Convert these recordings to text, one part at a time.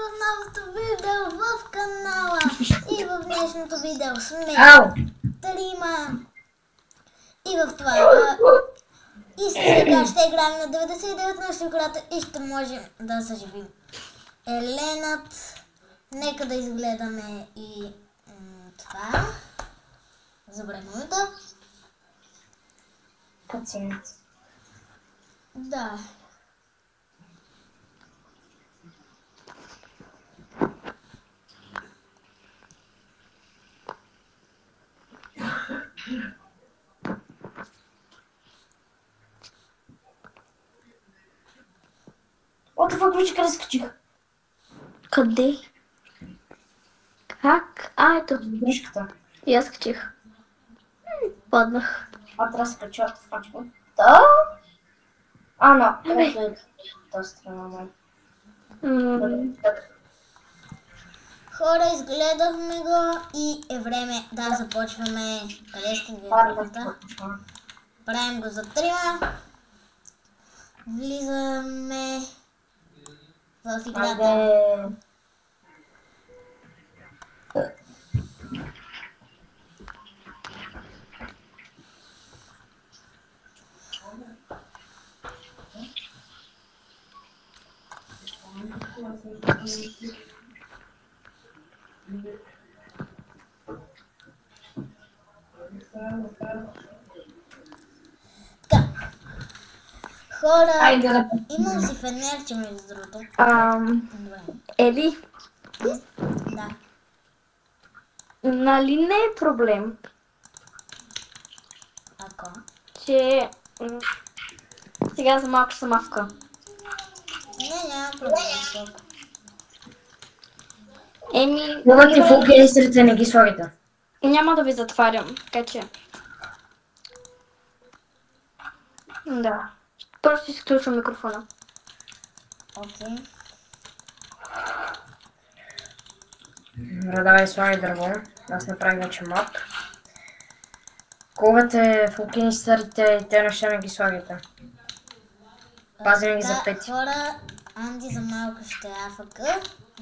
в новото видео в канала. И в днешното видео сме трима. И в това и сега ще играем на 99 нощи в гората и ще можем да съживим Еленът. Нека да изгледаме и това. Забранута. Пациент. Да. What the fuck, вече къде скачих? Къде? Как? Ето. Гришката. И аз качих. Паднах. Трябва да скача. Да? Но. Та страна май. Хора, изгледахме го и е време да започваме. Къде сте вие? Правим го за трима. Влизаме в играта. Така. Хора, имам си фенерче между другото. Ели, Да. нали не е проблем, Ако? че сега за малко съм мавка. Няма проблем. Еми, Могат ли фулгенистрите не ги слагите? няма да ви затварям, така че. Да. Просто изключвам микрофона. Окей. Давай слагай дърво. Аз направих вече мап. Ковете фулгенистрите и те неща не ги слагайте. Пазим ги за пети. Хора, Анди за малко ще е АФК,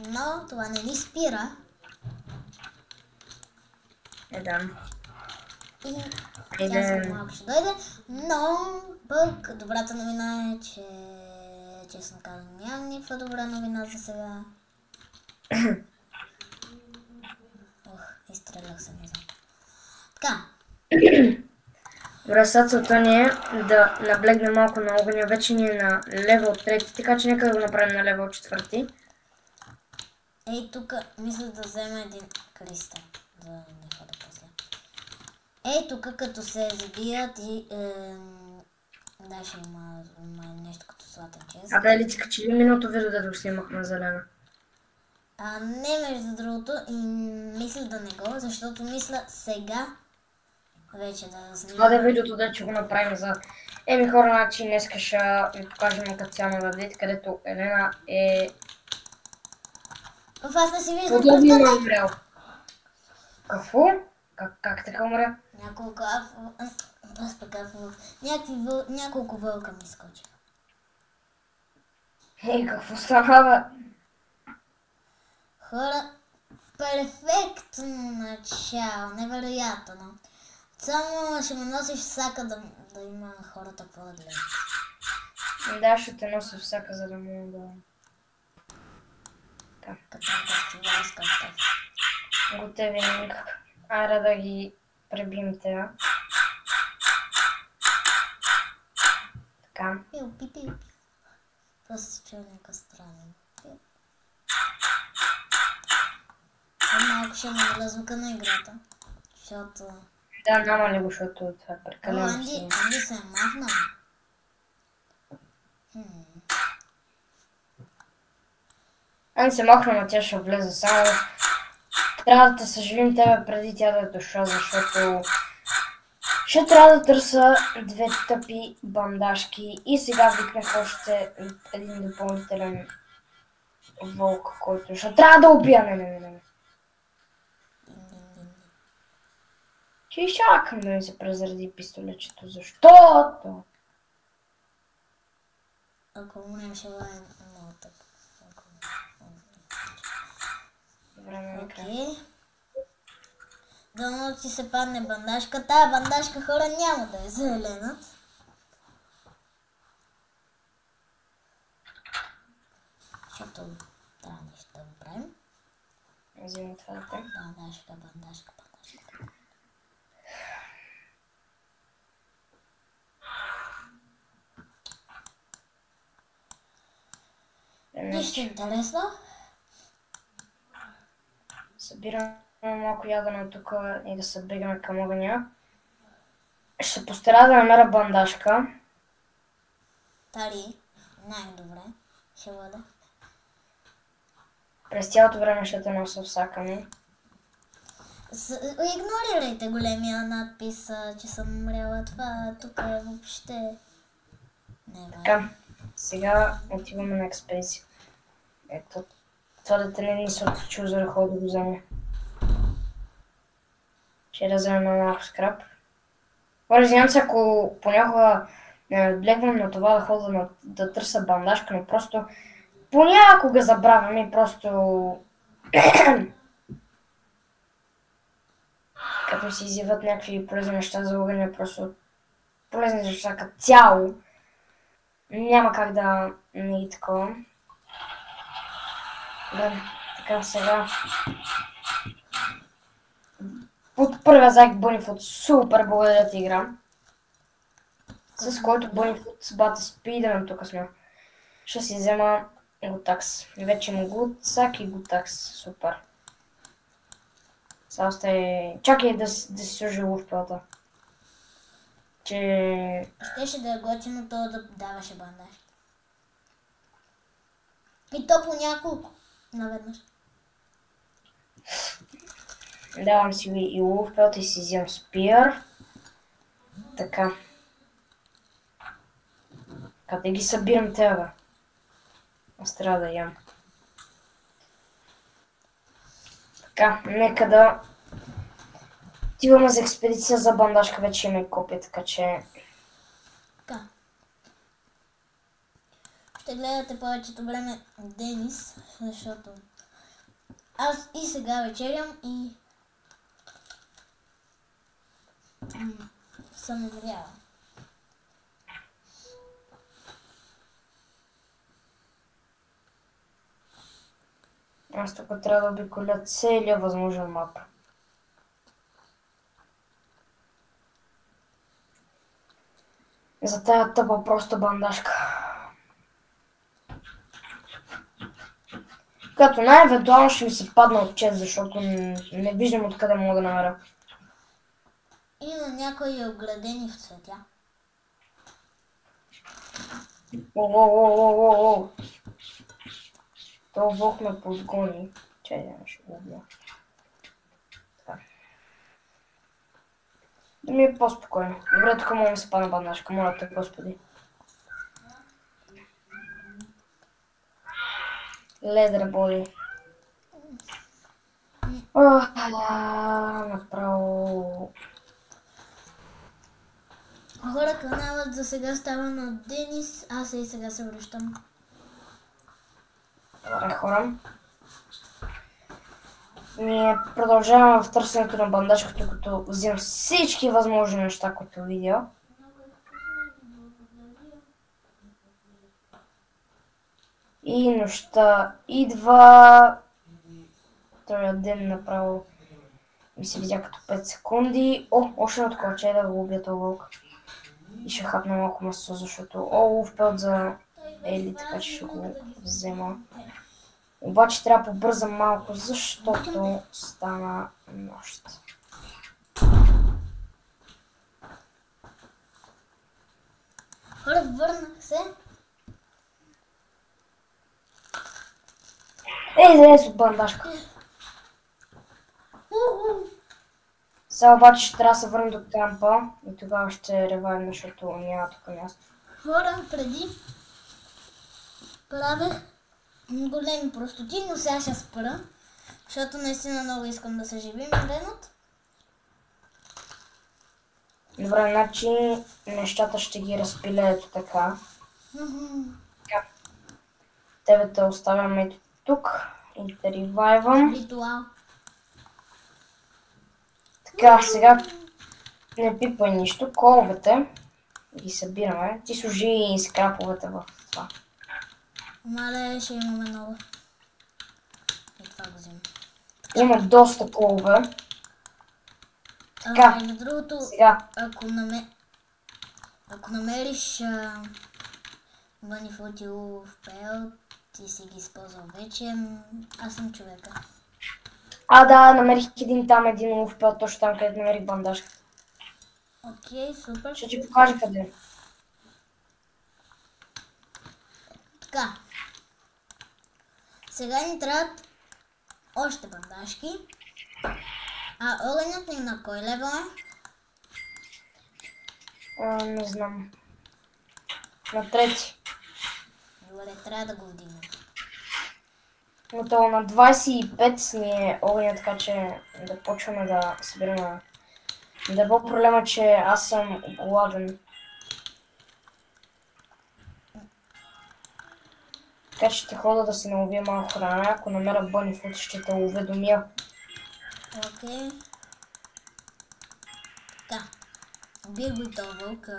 но това не ни спира. Да. И тя за малко ще дойде, но пък добрата новина е, че честно казвам нямам никаква добра новина за сега. Изстрелях се назад. Така. Добре, сега целта ни е да наблегнем малко на огъня. Вече ни е на левел 3, така че нека да го направим на левел 4. Ей, тук мисля да взема един кристал, за да не хода после. Ей, тук като се забият и да, ще има нещо като златен чест. Абе, ли ти качи миналото видео, да го снимахме зелена? Не, между другото, и мисля да не го, защото мисля сега вече да снимам. Това да е видеото, да че го направим за... Еми хора, значи днеска ще ви покажем кацяна да видите, където Елена е... Аз не си виждам подобно пръстата. умрял. Какво? Как така умря? Няколко няколко вълка ми скочиха. Какво става, бе? Хора, перфектно начало, невероятно. Само ще ме носиш всяка да има хората какво да гледат. Да, ще те нося всяка, за да мога да... Като това искам това. Готевинг. Айде да ги пребием тея. Така. Пил. Просто си чуя някакъв странен. Малко ще намаля звука на играта, защото... Да, няма ли го, защото това е прекалено си. Анди се е махнал. Анди се махна, но тя ще влезе само. Трябва да те съживим тебе преди тя да е дошла, защото ще трябва да търся две тъпи бандажки и сега викнах още един допълнителен вълк, който ще трябва да убия. Не. Ще изчакам да ми се презаради пистолетчето, защото... Ако умрем ще лаем много тъп. време на екран. Окей. Дано ти се падне бандажка. Тая бандажка, хора, няма да е зелена. Защото трябва нещо да го правим. Взимам това дете. Бандажка. Нищо интересно. Събираме малко ядене от тук и да се бегаме към огъня. Ще се постара да намеря бандажка. Тари, най-добре ще бъде. През цялото време ще те нося в сака ми. Игнорирайте големия надпис, че съм умряла. Това тук въобще не е важно. Така, сега отиваме на експедиция. Ето, това дете не ни се отключил за да хода да го вземе. Ще да вземем малко скрап. Извинявам се, ако понякога не наблегвам на това да хода да търся бандажка, но просто понякога забравям и просто като се изяват някакви полезни неща за огъня, просто полезни неща като цяло. Няма как да не ги такова. Да, така сега. От първия заек Бънифуд супер благодаря ти игра. С който Бънифуд с бата спидърен тук сме. Ще си взема Гутакс. Вече има Гутсак и Гутакс. Супер. Сега сте... Чакай да си сложи луфпелта. Че... Щеше да е готино то да даваше бандаж. И то по няколко наведнъж. Давам си и луфпелта и си вземам спир. Така. Къде ги събирам тебе? Аз трябва да ям. Така, нека да отиваме за експедиция за бандажка, вече има и копия, така че... Така. Ще гледате повечето време Денис, защото аз и сега вечерям и съм умряла. Аз тук трябва да обиколя целия възможен мап. За тая тъпа проста бандажка. Като най-евентуално ще ми се падна от чест, защото не виждам откъде мога да намеря. И на някои оградени в цветя. О. Това вълк ме подгони. Чай, ще го убия. Така. Да ми е по-спокойно. Добре, тук мога да се падна бандажка. Моля те, Господи. Ледра боли. Направо... Хора, каналът за сега става на Денис, аз и сега се връщам. Добре, хора. Ние продължаваме в търсенето на бандажката, като взимам всички възможни неща, които видя. И нощта идва. Втория ден направо ми се видя като 5 секунди. Още едно такова, че да го убия този вълк. И ще хапна малко месо, защото луфпелт за Ели, така че ще го взема. Обаче трябва да побързам малко, защото стана нощ. Хора, върнах се. Излез от бандажка. Сега обаче ще трябва да се върнем до кампа и тогава ще ревайвим, защото няма тук място. Хора, преди правех големи простоти, но сега ще спра, защото наистина много искам да се живим Ренот. Добре, значи нещата ще ги разпилеят така. Тебе те оставяме ето тук Интеривайвам. Ритуал. Така, сега не пипай нищо. Коловете ги събираме. Ти сложи скраповете в това. Мале, ще имаме много. И това го взимам. Има доста колове. Така, Между другото, сега. ако намериш манифути в пел, ти си ги използвал вече. Аз съм човека. Да, намерих един улов пел, точно там, където намерих бандажката. Окей, супер. Ще ти покажа къде. Така. Сега ни трябват още бандажки. Огънят ни на кой левел е? Не знам. На трети. Добре, трябва да го вдигнем. Но то на 25 ни е огъня, така че да почваме да събираме дърво. Проблема е, че аз съм гладен. Така че ще хода да се наловя малко храна. Ако намеря бъни фуд, ще те уведомя. Окей. Така. Бих го този вълк.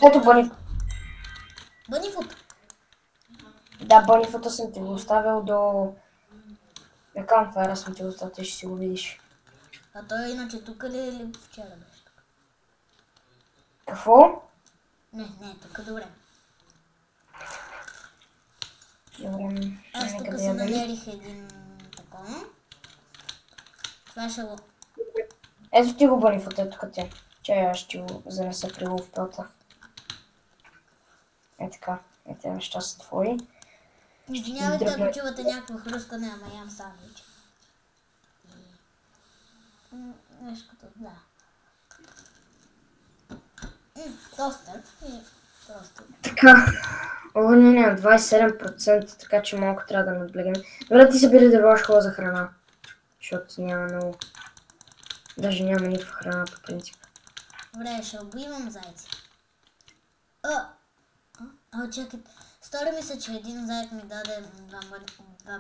Ето бъни. Бъни фуд. Да, бъни фута съм ти го оставил до... На камфера съм ти го оставил, ти ще си го видиш. А той иначе тук ли е или вчера беше тук? Какво? Не, тук добре. Добре, Аз тук нека си да ядем. намерих един такова. Това ще го... Ето ти го бъни фута, тук ти. Чай, аз ще го занеса при лов пелта. Е така, тези неща са твои. Извинявайте, Друго. ако чувате някакво хрускане, ама ям сандвич. Нещо като, да. Тостър и просто. Така, огъня ни е на 27%, така че малко трябва да наблегнем. Добре, ти събери дърво, ще ходя за храна. Защото няма много... Даже няма никаква храна по принцип. Добре, ще убивам зайци. Чакай. Стори ми се, че един заек ми даде два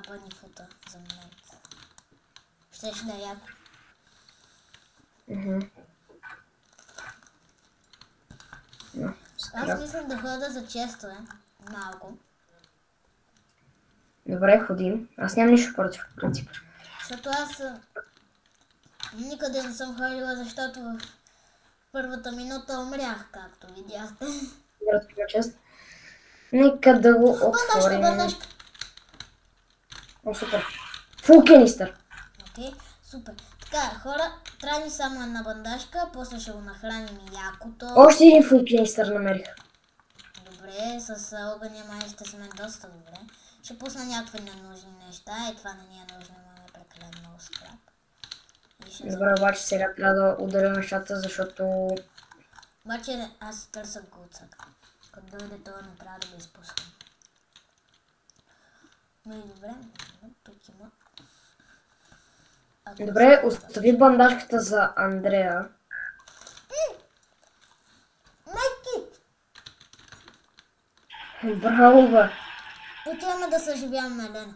бъни фута за момент. Щеше да е яко. Аз мислям да хода за честове. Малко. Добре, ходим. Аз нямам нищо против по принцип. Защото аз никъде не съм ходила, защото в първата минута умрях, както видяхте. Добре, това е чест. Нека да го отворим. Бандажка. О, супер. Фул кенистър. Окей, супер. Така, хора, трябва ни само една бандажка, после ще го нахраним якото. Още един фул кенистър намерих. Добре, с огъня май ще сме доста добре. Ще пусна някакви ненужни неща и това не ни е нужно, имаме прекалено много скрап. Добре, обаче сега трябва да ударя нещата, защото... Обаче аз търся гуцак. Като дойде това не трябва да го изпускам. Но и добре, тук има. Добре, остави бандажката за Андрея. Майки! Браво, бе! Отиваме да съживяваме Елена.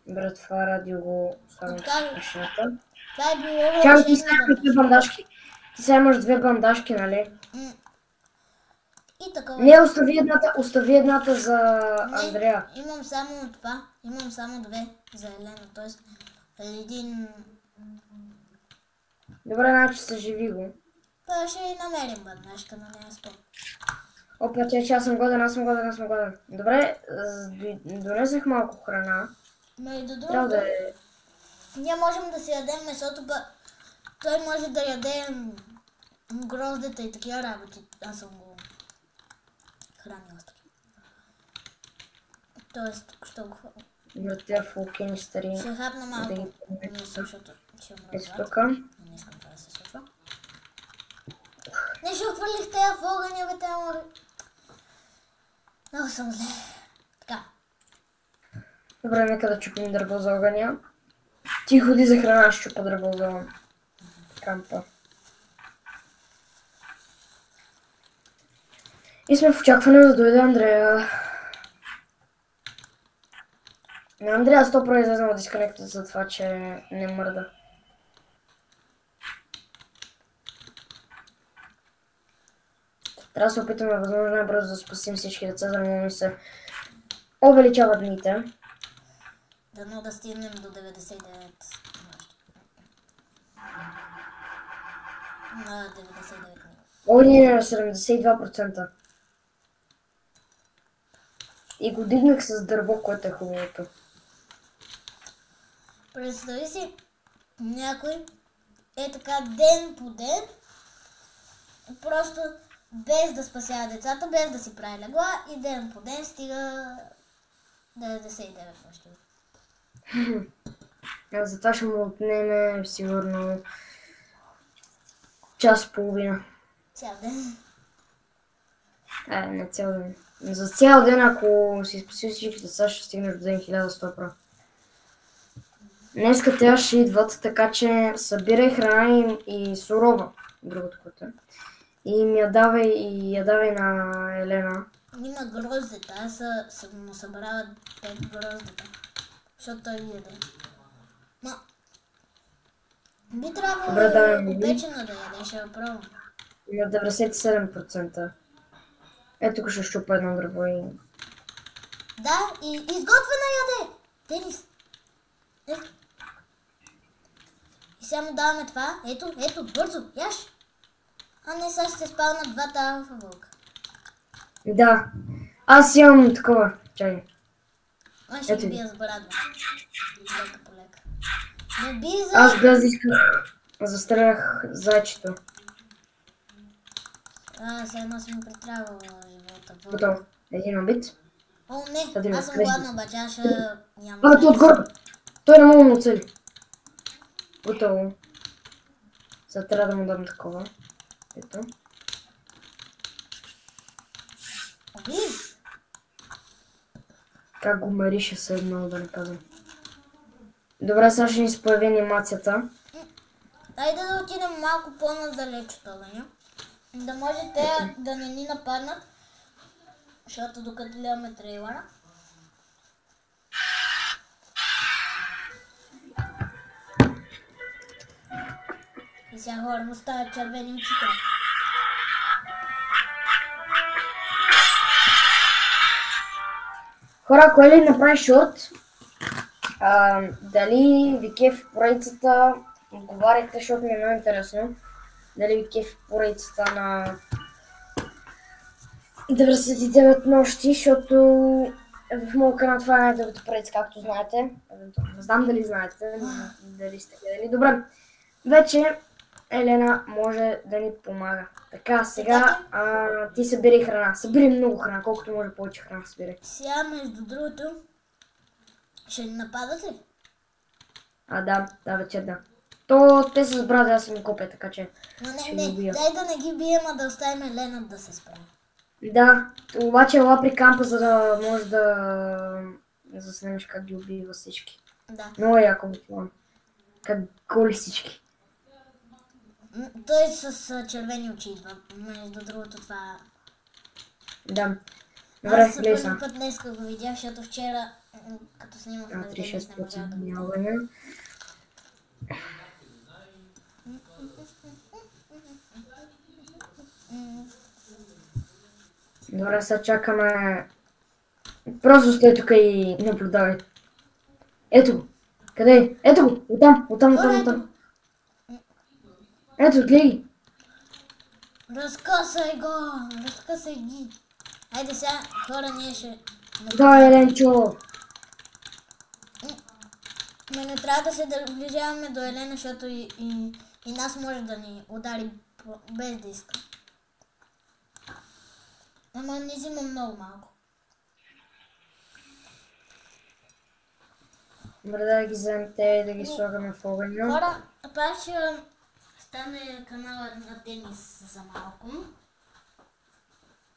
Добре, това радио го слагам в машината. Това е било Чакай, ти сега имаш две бандажки. Ти сега имаш две бандажки, нали? И такова. Не, остави едната за Андрея. Имам само това. Имам само две за Елена. Тоест, един... Добре, значи съживи го. Това ще намерим бандажка, но няма спор. Опа, че аз съм годен. Добре, донесах малко храна. Но и до Трябва друго, да е... ние можем да си ядем месото, той може да яде гроздета и такива работи. Аз съм го хранила с такива. Тоест, тук ще го хвана. На тези фулкени стари. Ще хапна малко да ги месо, защото ще умра ето глад. тук. Не искам това да се случва. Не ще отвърлих тея в огъня, бе, тея море. Много съм зле. Така. Добре, нека да чупим дърво за огъня. Ти ходи за храна, ще чупа дърво за кампа. И сме в очакване да дойде Андрея. Андрея 100% излезнал от дисконекта за това, че не мърда. Трябва да се опитаме възможно най-бързо да спасим всички деца, за да не се увеличават дните. Дано да стигнем до 99. На 99 дни. О, ние на 72%. И го дигнах с дърво, което е хубавото. Представи си, някой е така ден по ден, просто без да спасява децата, без да си прави легла и ден по ден стига 99 нещо. Затова ще му отнеме сигурно час и половина. Цял ден. Не цял ден. За цял ден, ако си спаси всички деца, ще стигнеш до ден 1100%. Днеска те ще идват, така че събирай храна и сурова, другото което е. И ми я давай на Елена. Има гроздета, аз съм му събрала 5 гроздета, защото той яде. Ма, би трябвало опечено да яде, ще я пробвам. На 97%. Ето тук ще щупа едно дърво и... Да, и изготвена яде! Денис! Ето. И сега му даваме това. Ето, бързо, яш! А не, сега ще се спал на двата алфа вълка. Да. Аз имам такова. Чай. Аз ще ги бия с брадва. Лека по лека. Не би за... Аз без да исках. Застрелях зайчето. Сега едно си ми притрябвала живота. Готово. Един убит. О, не, аз съм гладна, обаче аз ще нямам. Ето отгоре. Той не мога да му оцели. Готово. Сега трябва да му дам такова. Ето. Оби! Как го марише се едно, да не казвам. Добре, сега ще ни се появи анимацията. Айде да отидем малко по-надалеч от огъня. Да може те да не ни нападнат. Защото докато гледаме трейлера. И сега хора му стават червени очите. Хора, кой ли направи шорт? Дали ви кефи поредицата, отговаряйте, защото ми е много интересно. Дали ви кефи поредицата на 99 нощи, защото в моят канал това е най-дългата поредица, както знаете. Не знам дали знаете, дали сте гледали. Добре, вече Елена може да ни помага. Така, сега ти събери храна. Събери много храна, колкото може повече храна събери. Сега, между другото, ще ни нападат ли? Да, вече да. То те се сбрат, аз съм копия, така че Не, дай да не ги бием, а да оставим Елена да се справи. Да, обаче ела при кампа, за да може да заснемеш как ги убива всички. Да. Много яко ми това. Как голи всички. Той с червени очи идва. Между другото това... Да. Добре, аз за гледай първи път днеска го видях, защото вчера, като снимахме Денис, не можах да го видя. Добре, сега чакаме. Просто стой тук и наблюдавай. Ето го. Къде е? Ето го! Оттам. Ето, гледай. Разкъсай ги. Айде сега, хора, ние ще... Да, Еленчо. Не трябва да се доближаваме до Елена, защото и нас може да ни удари без да иска. Ама не взима много малко. Добре, да ги вземем те и да ги слагаме в огъня. Хора, пак ще стане канала на Денис за малко.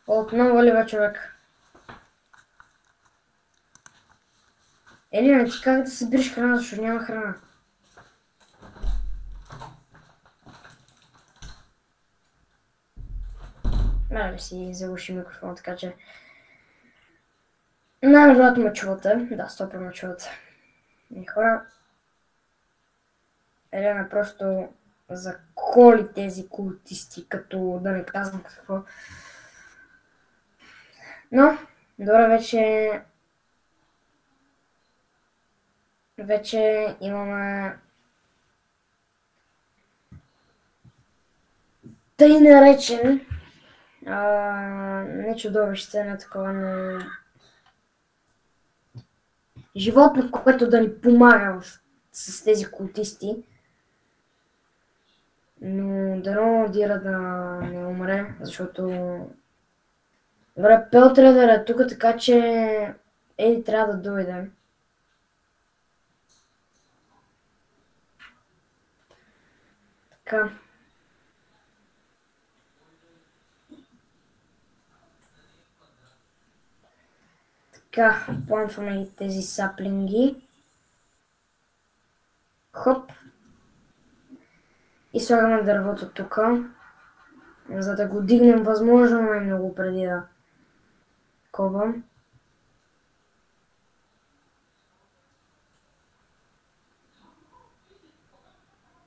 Отново ли бе, човек? Елена, ти как да събираш храна, защото няма храна? Мене си заглуши микрофон, така че... Най-вероятно ме чувате. Да, 100% ме чувате. И хора... Елена просто заколи тези култисти, като да не казвам какво. Но, добре, вече имаме тъй наречен не чудовище, не такова, но животно, което да ни помага с тези култисти. Но дано Дира да не умре, защото... Добре, Пелтредър е тук, така че Еди трябва да дойде. Така. Така, плантваме и тези саплинги. Хоп. И слагаме дървото тук, за да го дигнем възможно най-много преди да ковам.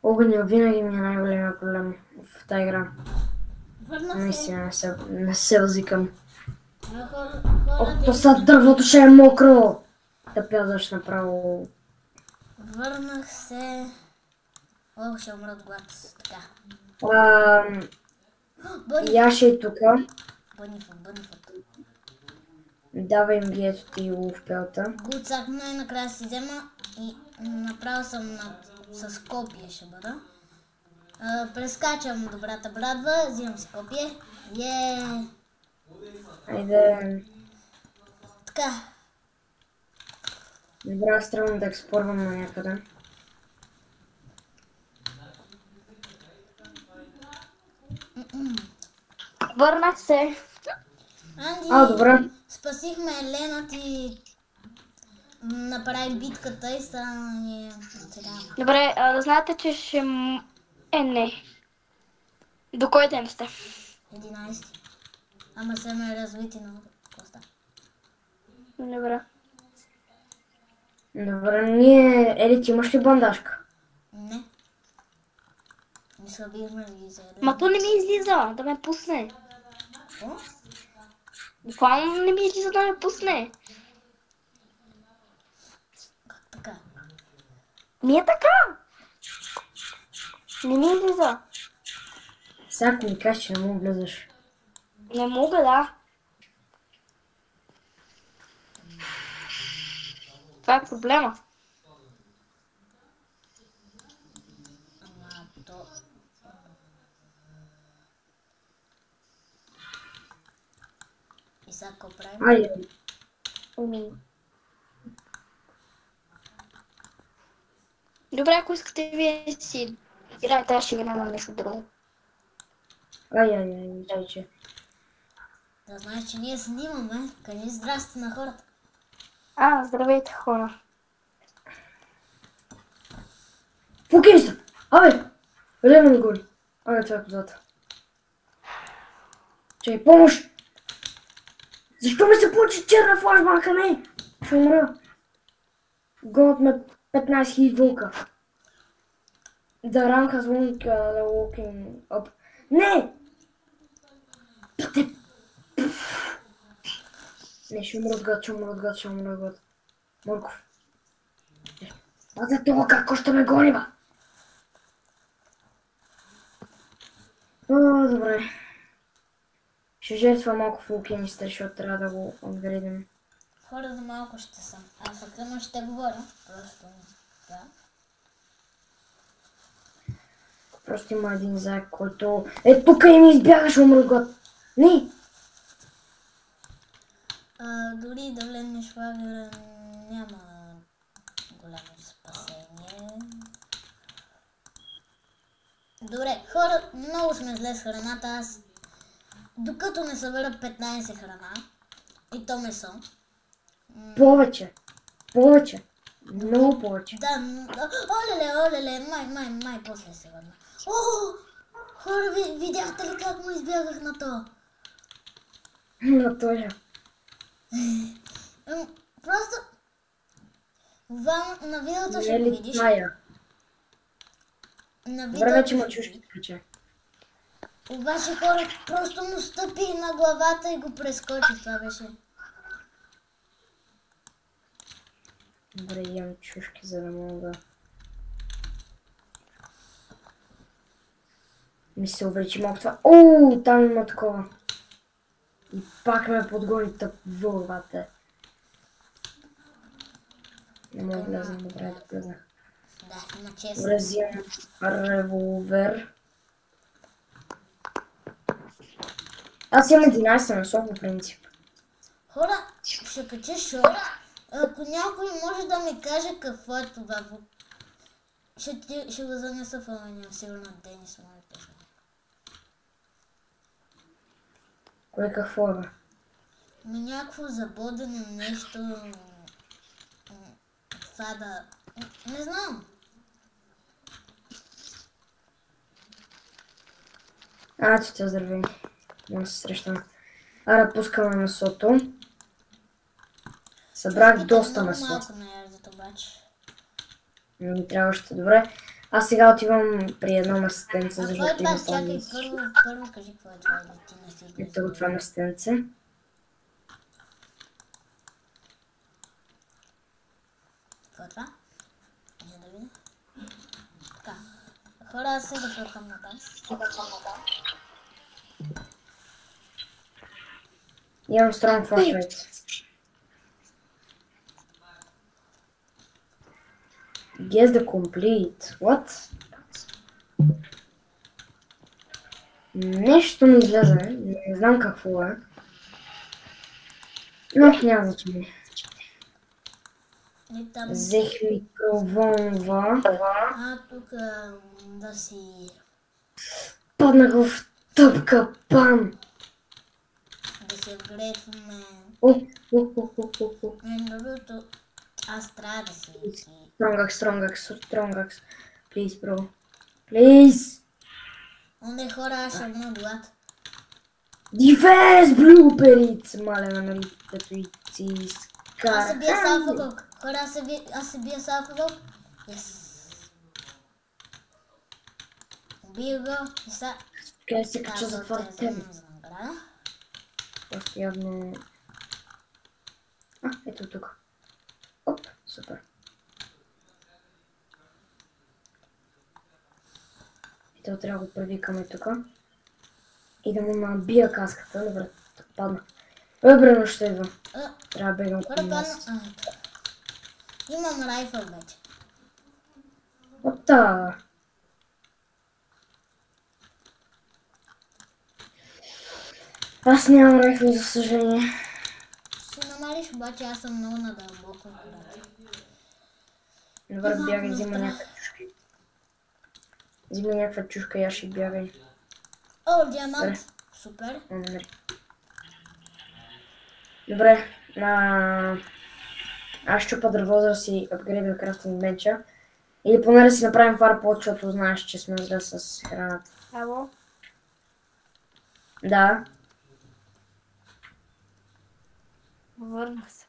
Огъня винаги ми е най-големия проблем в тази игра. Наистина не се възикам. То сега дървото ще е мокро! Да пядаш направо. Върнах се. О, ще умра от глад. Така. Яша е тука. Бънифът. Давай им ги ето ти в пелта. Гуцак най-накрая си взема и направил съм с копие ще бъда. Прескачам добрата брадва, взимам си копие. Айде. Така. Добре, аз трябва да експорвам на някъде. Върнах се. Анди, Добре. спасихме Елена, ти направи битката и стана ни сега. Добре, да знаете, че ще... не. До кой ден сте? 11. Ама се ме развити на коста. Добре. Добре, ние... Ели, ти имаш ли бандажка? Не. Мисля, бихме ли ги взели. Ма то не ми излиза, да ме пусне. Какво? Буквално не ми излиза да ме пусне. Как така? Ми е така. Не ми излиза. Всяко ми кажеш, че не му влизаш. Не мога, да. Това е проблема. Ама то... И сега какво правим? Айде. Добре, ако искате вие си играете, аз ще играя на нещо друго. Чай. Да знаеш, че ние снимаме. Кажи здрасти на хората. Здравейте, хора. Фукини са! Време нагоре. Това е позата. Чай, помощ! Защо ми се получи черна флашбанка, не? Ще умра. Гонят ме 15 000 вълка. The rank has the walking up. Не! Не, ще умра от гад. Морков. Това какво ще ме гони, ба? Добре. Ще жертва малко вулканистър, защото трябва да го отградим. Хора за малко ще съм. Аз съкъма ще говоря. Просто... Да. Просто има един заек, който... Тук и ми избягаш, умра от гад. Не! Дори да влезеш в лагера няма голямо спасение. Добре, хора, много сме зле с храната. Аз докато не събера 15 храна и то месо. Повече. Много повече. Да, олеле, май, после се върна. Хора, видяхте ли как му избягах на то? Натуля. Просто на видеото ще Не го ли видиш. тая? На Добре, вече видеото му ще чуш го видиш. ключе. Обаче хора просто му стъпи на главата и го прескочи. Това беше. Добре, ям чушки, за да мога. Ми се увеличи малко това. Ооо, там има такова. И пак ме подгони тъп вълвата. Не мога да влезам, добре, да влезнах. Да, има чест. Добре, взимам револвер. Аз имам 11 насок по принцип. Хора, ще кача шорт. Ако някой може да ми каже какво е това, ще го занеса в Алания. Сигурно Денис може да знае. Кое какво е, бе? Някакво забодено нещо. Това да... Не знам. Че те здравей. Не се срещам. Ара, пускаме месото. Събрах доста месо. Малко на ярдът обаче. Ми трябваше добре. Аз сега отивам при едно местенце, защото това има чакай, само... първо кажи какво е това, или ти не си го Ето го това местенце. Какво е това? Я да видя. Така. Хора, аз се запърхам на там. Имам strong flashlight. Guess the complete. What? Нещо ми излезе. Не знам какво е. Но няма значение. И там... Взех микроволнова. Тук да си... Паднах в тъп капан. Да се апгрейдваме. Другото... Аз трябва да си... Strongax. Please, bro. Please. Онде хора, аз ще имам глад. Дивес, блуперит. Мале, нали, като и си изкара. Аз се бия с алфагок. Хора, аз се бия с алфагок. Убил го и са... Къде се кача затвора тебе? Просто явно... Ето тук. Оп, супер. Ето трябва да го привикаме тук. И да му набия каската. Добре, падна. Добре, ще идва. Трябва да бегам към място. Имам райфъл вече. Опта! Аз нямам райфъл, за съжаление. Ще намалиш, обаче аз съм много надълбоко в гората. Добре, бягай, взима някаква чушка. Взима някаква чушка и аз ще бягай. О, диамант! Супер! Добре, аз ще чупа дърво, за да си апгрейдвам крафтинг бенча. Или поне да си направим фарпот, защото знаеш, че сме зле с храната. Ало? Да. Върнах се.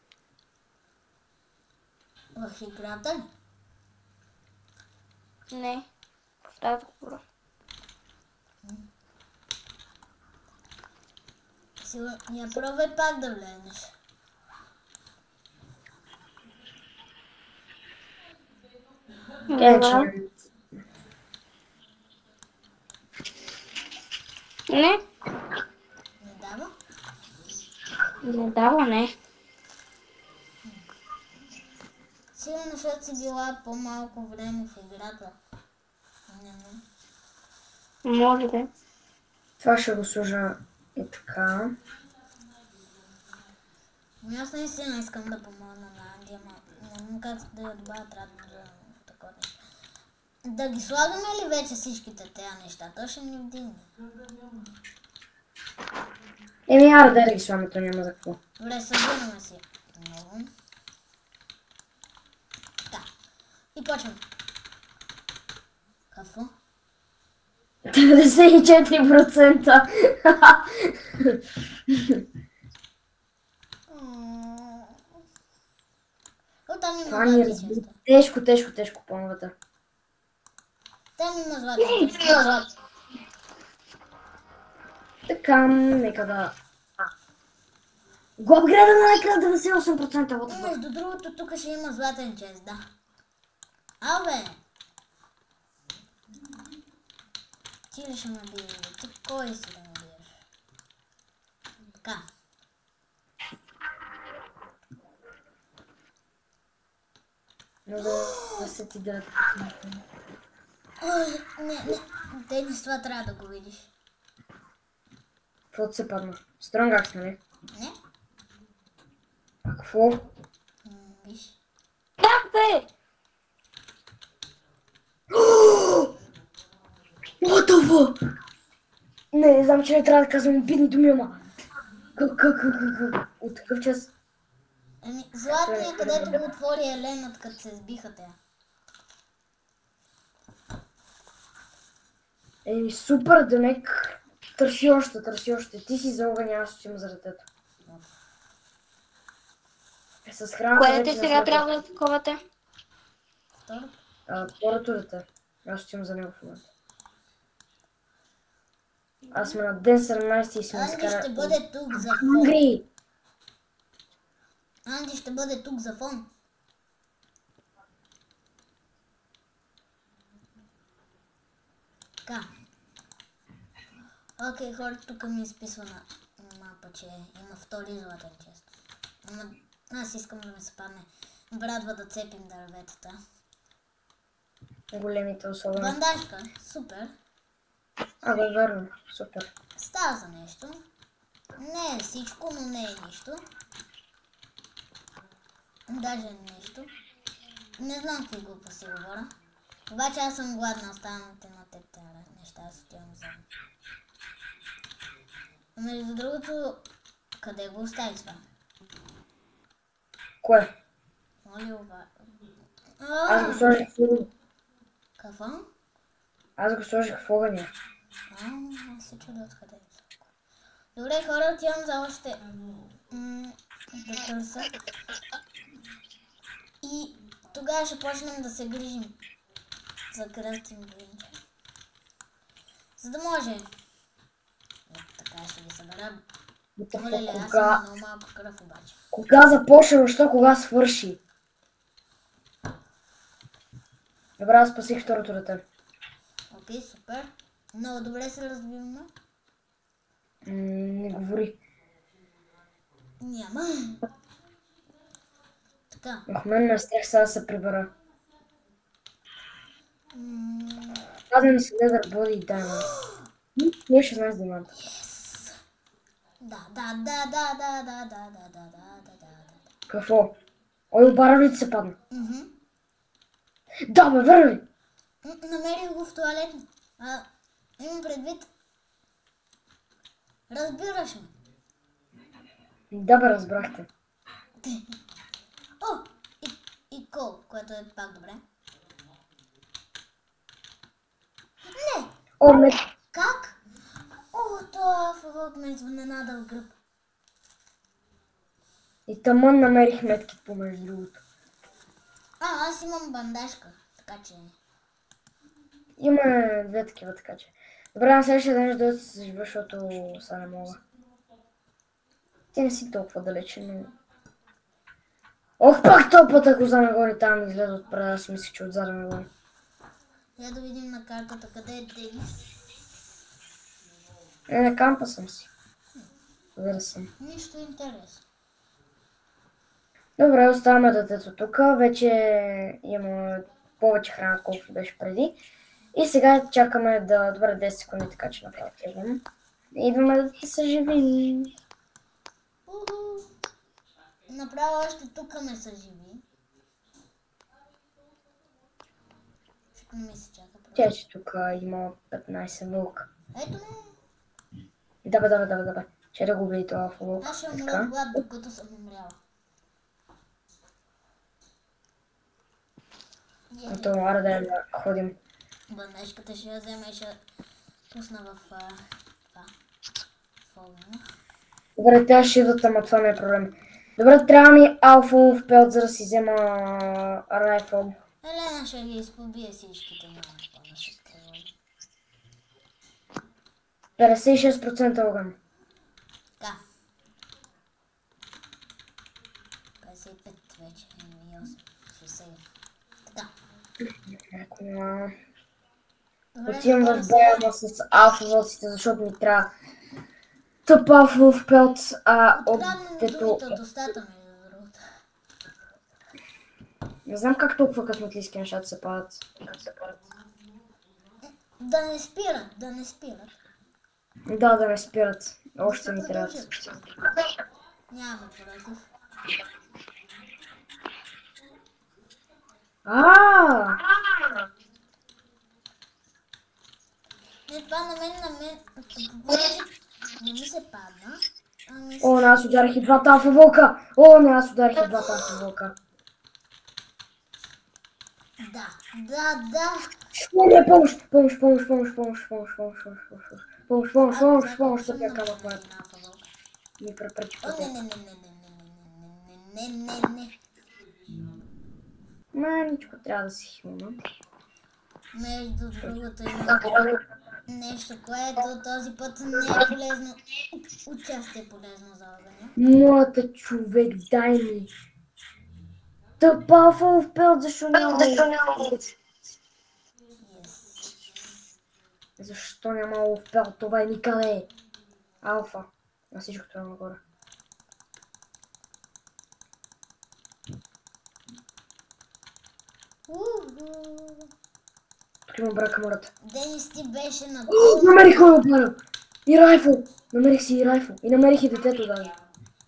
В играта ли? Не. В тази кура. Я пробвай пак да влезнеш. Не. Не дава? Не дава, не. Сигурно, защото си била по-малко време в играта. Може да. Това ще го служа и така. Аз наистина искам да помогна на Анди, ама не знам как да я добавя трудно за такова нещо. Да ги слагаме ли вече всичките тези неща? То ще ни вдигне. Ара да ги слагаме, то няма за какво. Добре, събираме си много. Да. И почваме. Какво? 94%. Оттам има Това ни златни разбира. честа. Тежко плановете. Там има златни честа. Така, нека да... Го апгрейдаме на 98%, what the fuck. Между другото, тук ще има златен чест, да. Абе! Ти ли ще ме биеш? Ти кой си да ме биеш? Така. Но да се ти дадат. Ой, не. Денис, това трябва да го видиш. Каквото се падна? Strong Axe, нали? Не? А какво? Виж. Как бе? What the fuck? Не знам, че не трябва да казвам обидни думи, ама... Как? От такъв час... Ами, златния, където го отвори Еленът, като се сбиха те. Еми, супер, Демек. Търси още. Ти си за огъня, аз ще има за детето. С храната Кое вече дете сега трябва да таковате? Второто. Второто дете. Аз ще имам за него в момента. Аз сме на ден 17 и сме Анди изкара... ще бъде тук за фон. Гри! Анди ще бъде тук за фон. Така. Окей, хора, тук ми изписва на мапа, че има втори златен чест. Ама аз искам да ми се падне. Брадва да цепим дърветата. Големите особено. Бандажка, супер. Абе, верно, супер. Става за нещо. Не е всичко, но не е нищо. Даже нищо. Не знам какви глупости говоря. Обаче аз съм гладна, останете на теб тези неща, аз отивам за. Между другото, къде го остави това? Кое? Моля оба... Аз го сложих в огъня. Какво? Аз го сложих в огъня. Аз се чуда откъде е всичко. Добре, хора, отивам за още... да търся. И тогава ще почнем да се грижим за кръстим глинче. За да може... така ще ги събера. Оле, аз съм много малко кръв обаче. Кога започна, защо кога свърши? Добре, аз спасих второто дете. Окей, супер. Много добре се развиваме. Не говори. Няма. Така. Ох, мен ме страх сега да се прибера. Падна ми се Nether Body и Diamond. Не 16 диаманта. Да. Какво? Ой, обара ли ти се падна? Да, бе, верно ли? Намерих го в туалет. Имам предвид. Разбираш ме. Да, бе, разбрахте. О, и кол, което е пак добре. Не! О, мет. Как? О, това фавок ме изненада в гръб. И тъмън намерих меткит помежду другото. Аз имам бандажка, така че... Има две такива, така че. Добре, на следващия ден ще да се съжива, защото сега не мога. Ти не си толкова далече, но... Ох, пак този път, ако за нагоре там излезе отпред, аз си мислих, че отзад ме гони. Я да видим на картата къде е Денис. На кампа съм си. За да съм. Нищо интересно. Добре, оставаме детето тук. Вече има повече храна, отколкото беше преди. И сега чакаме да... Добре, 10 секунди, така че направо тръгвам. Идваме да се съживим. Направо още тук ме съживи. Защото не ми се чака. Тя, че тук има 15 вълка. Ето ме. Да. Ще да го види това в вълк. Аз ще умра от глад, докато съм умряла. Ето, ара да ходим. Бандажката ще я взема и ще пусна в това. В огъня. Добре, тя ще идват, ама това не е проблем. Добре, трябва ми алфов пелт, за да си взема райфъл. Елена ще ги изпобие всичките, няма какво да се тревожи. 56% огън. Така. 55 вече, 8, 60. Така. Добре, Отивам хора, в боя с алфовците, защото ми трябва тъп алфов пелт, от откраднем детето... думите от устата ми, за другото. Не знам как толкова късметлийски нещата се падат. Да не спират, да не спират. Да, да не спират. Още ми трябва. Няма против. Не, това на мен, не ми се падна. О, не, аз ударих и двата алфа вълка! О, не, аз ударих и двата алфа вълка. Да. Не, помощ, тъпия камък ми препречи пътя. Не. Маничко, трябва да си хилна. Между другото има нещо, което този път не е полезно. Отчасти е полезно за огъня. Моята човек, дай ми. Тъп алфов пелт, защо няма? Защо няма алфов пелт? Това е никъде. Алфа. На всичко това нагоре. Тук има брака мората. Денис, ти беше на... Намерих алфа. И райфъл. Намерих си и райфъл. И намерих и детето даже.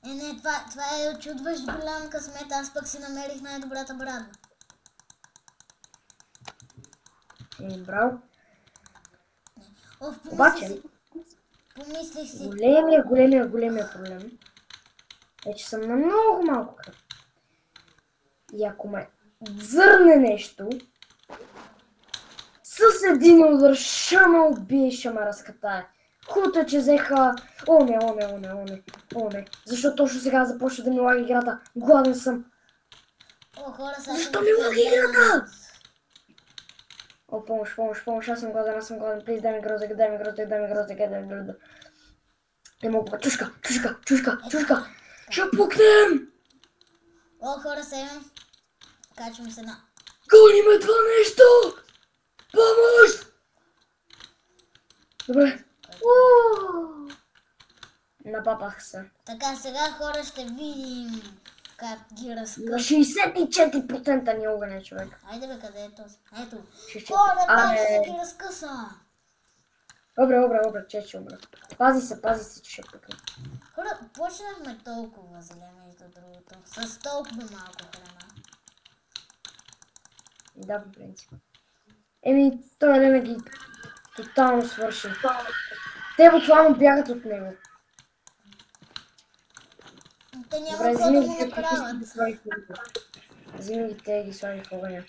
Не, това е очудващ голям късмет. Аз пък си намерих най-добрата брадва. Браво. Обаче, помислих си... Големия проблем е, че съм на много малко кръв. И ако ме зърне нещо, с един удар ще ме убие и ще ме разкатае. Хубавото е, че взеха... О не. Защо точно сега започва да ми лага играта? Гладен съм. Защо ми лага играта? О, помощ, аз съм гладен, Плиз, дай ми гроздък. Не мога, чушка. Ще пукнем! О, хора, сега качвам се на... Гони ме това нещо! Помощ! Добре. Напапах се. Така, сега хора ще видим как ги разкъсвам. На 64% ни огъня, човек. Айде бе, къде е този? Ето. 64. Хора, как ще ги разкъсвам? Добре, че умра. Пази се, че ще пукне. Хора, почнахме толкова зле, между другото. С толкова малко храна. Да, по принцип. Той Елена ги тотално свърши. Те буквално бягат от него. Те няма какво да му направят. Взими ги те ги слаги в огъня.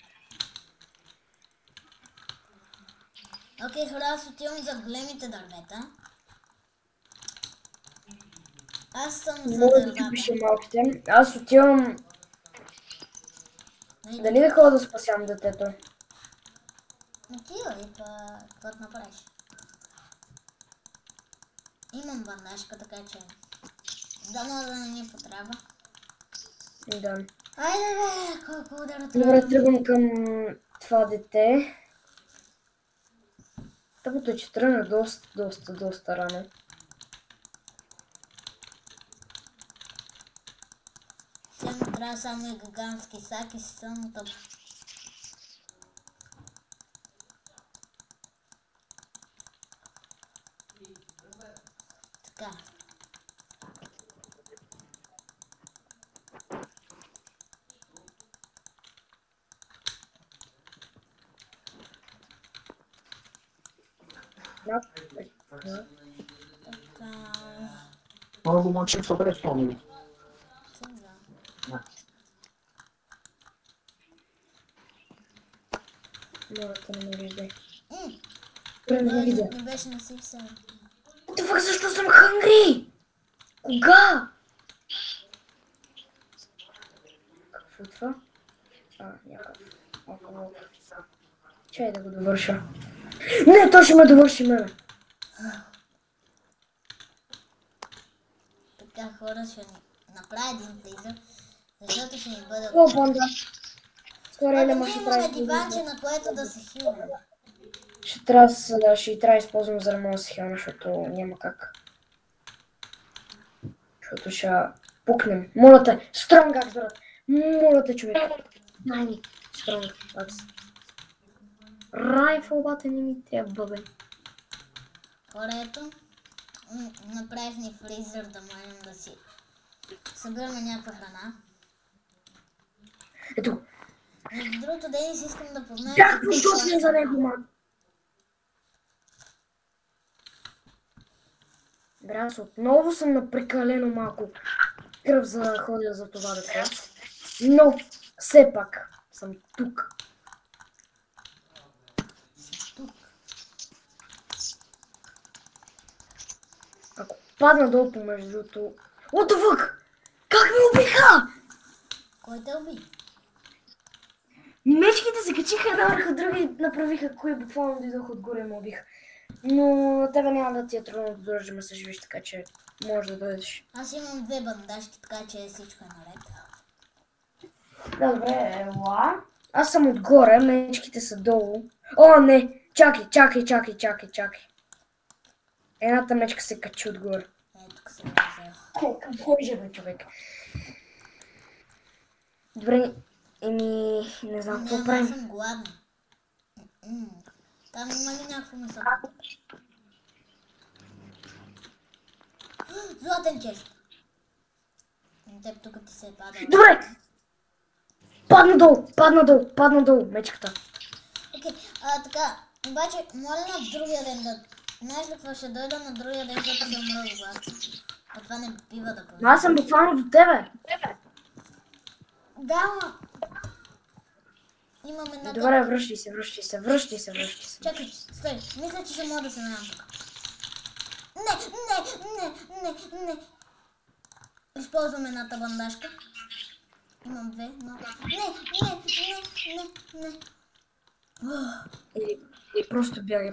Окей, хора, аз отивам за големите дървета. Аз съм за дървата. Аз отивам... Дали да ходя да спасявам детето? Отивай, какво да направиш? Имам бандажка, така че... Дано да не ни потрябва. Да. Айде бе, колко удара трябва. Добре, тръгвам към това дете. Тъпото е, че тръгна доста рано. Сега ми трябва само и гигантски сак и си съм тъп. Така. Много мочи в обречение. Мората не ме вижда. Не беше на си все. Защо съм хънгри? Кога? футва. Някакъв. Чай да го довърша. Не, то ще ме довърши мене. Така хора ще ни направя един фризър, защото ще ни бъде... О, банда. Ние имаме диванче, на което да се хилваме. Ще трябва да използвам, за да мога да се хилвам, защото няма как. Защото ще пукнем. Моля те, Strong Axe, брат. Моля те, човек. Дай ми Strong Axe. Райфъл, бате, не ми трябва, бе. Хора, ето. Направих ни фризър да можем да си събираме някаква храна. Ето. Между другото, Денис, искам да познаем... Бях точно за него, ман. Бре, аз отново съм на прекалено малко кръв, за да ходя за това дете. Но, все пак, съм тук. Ако падна долу помежду другото... What the fuck? Как ме убиха? Кой те уби? Мечките се качиха една върху други и направиха кои буквално дойдох отгоре и ме убиха. Но на тебе няма да ти е трудно да дойдеш да ме съживиш, така че можеш да дойдеш. Аз имам 2 бандажки, така че всичко е наред. Да, добре, ела. Аз съм отгоре, мечките са долу. О, не! Чакай. Едната мечка се качи отгоре. Тук се взел. Какво бе, човек? Добре, не знам какво правим. Аз съм гладна. Там има ли някакво месо? Златен чест. Теб тук ти се е падал. Добре! Падна долу, мечката. Окей, така, обаче, моля на другия ден да... Знаеш ли какво ще дойда на другия ден, защото се умра от глад. А това не бива да бъде. Аз съм буквално до тебе. Да, ма... Имам една... Добре, връщай се. Чакай, стой, мисля, че ще мога да се навам тук. Не. Използвам едната бандажка. Имам 2, но... Не. Просто бягай.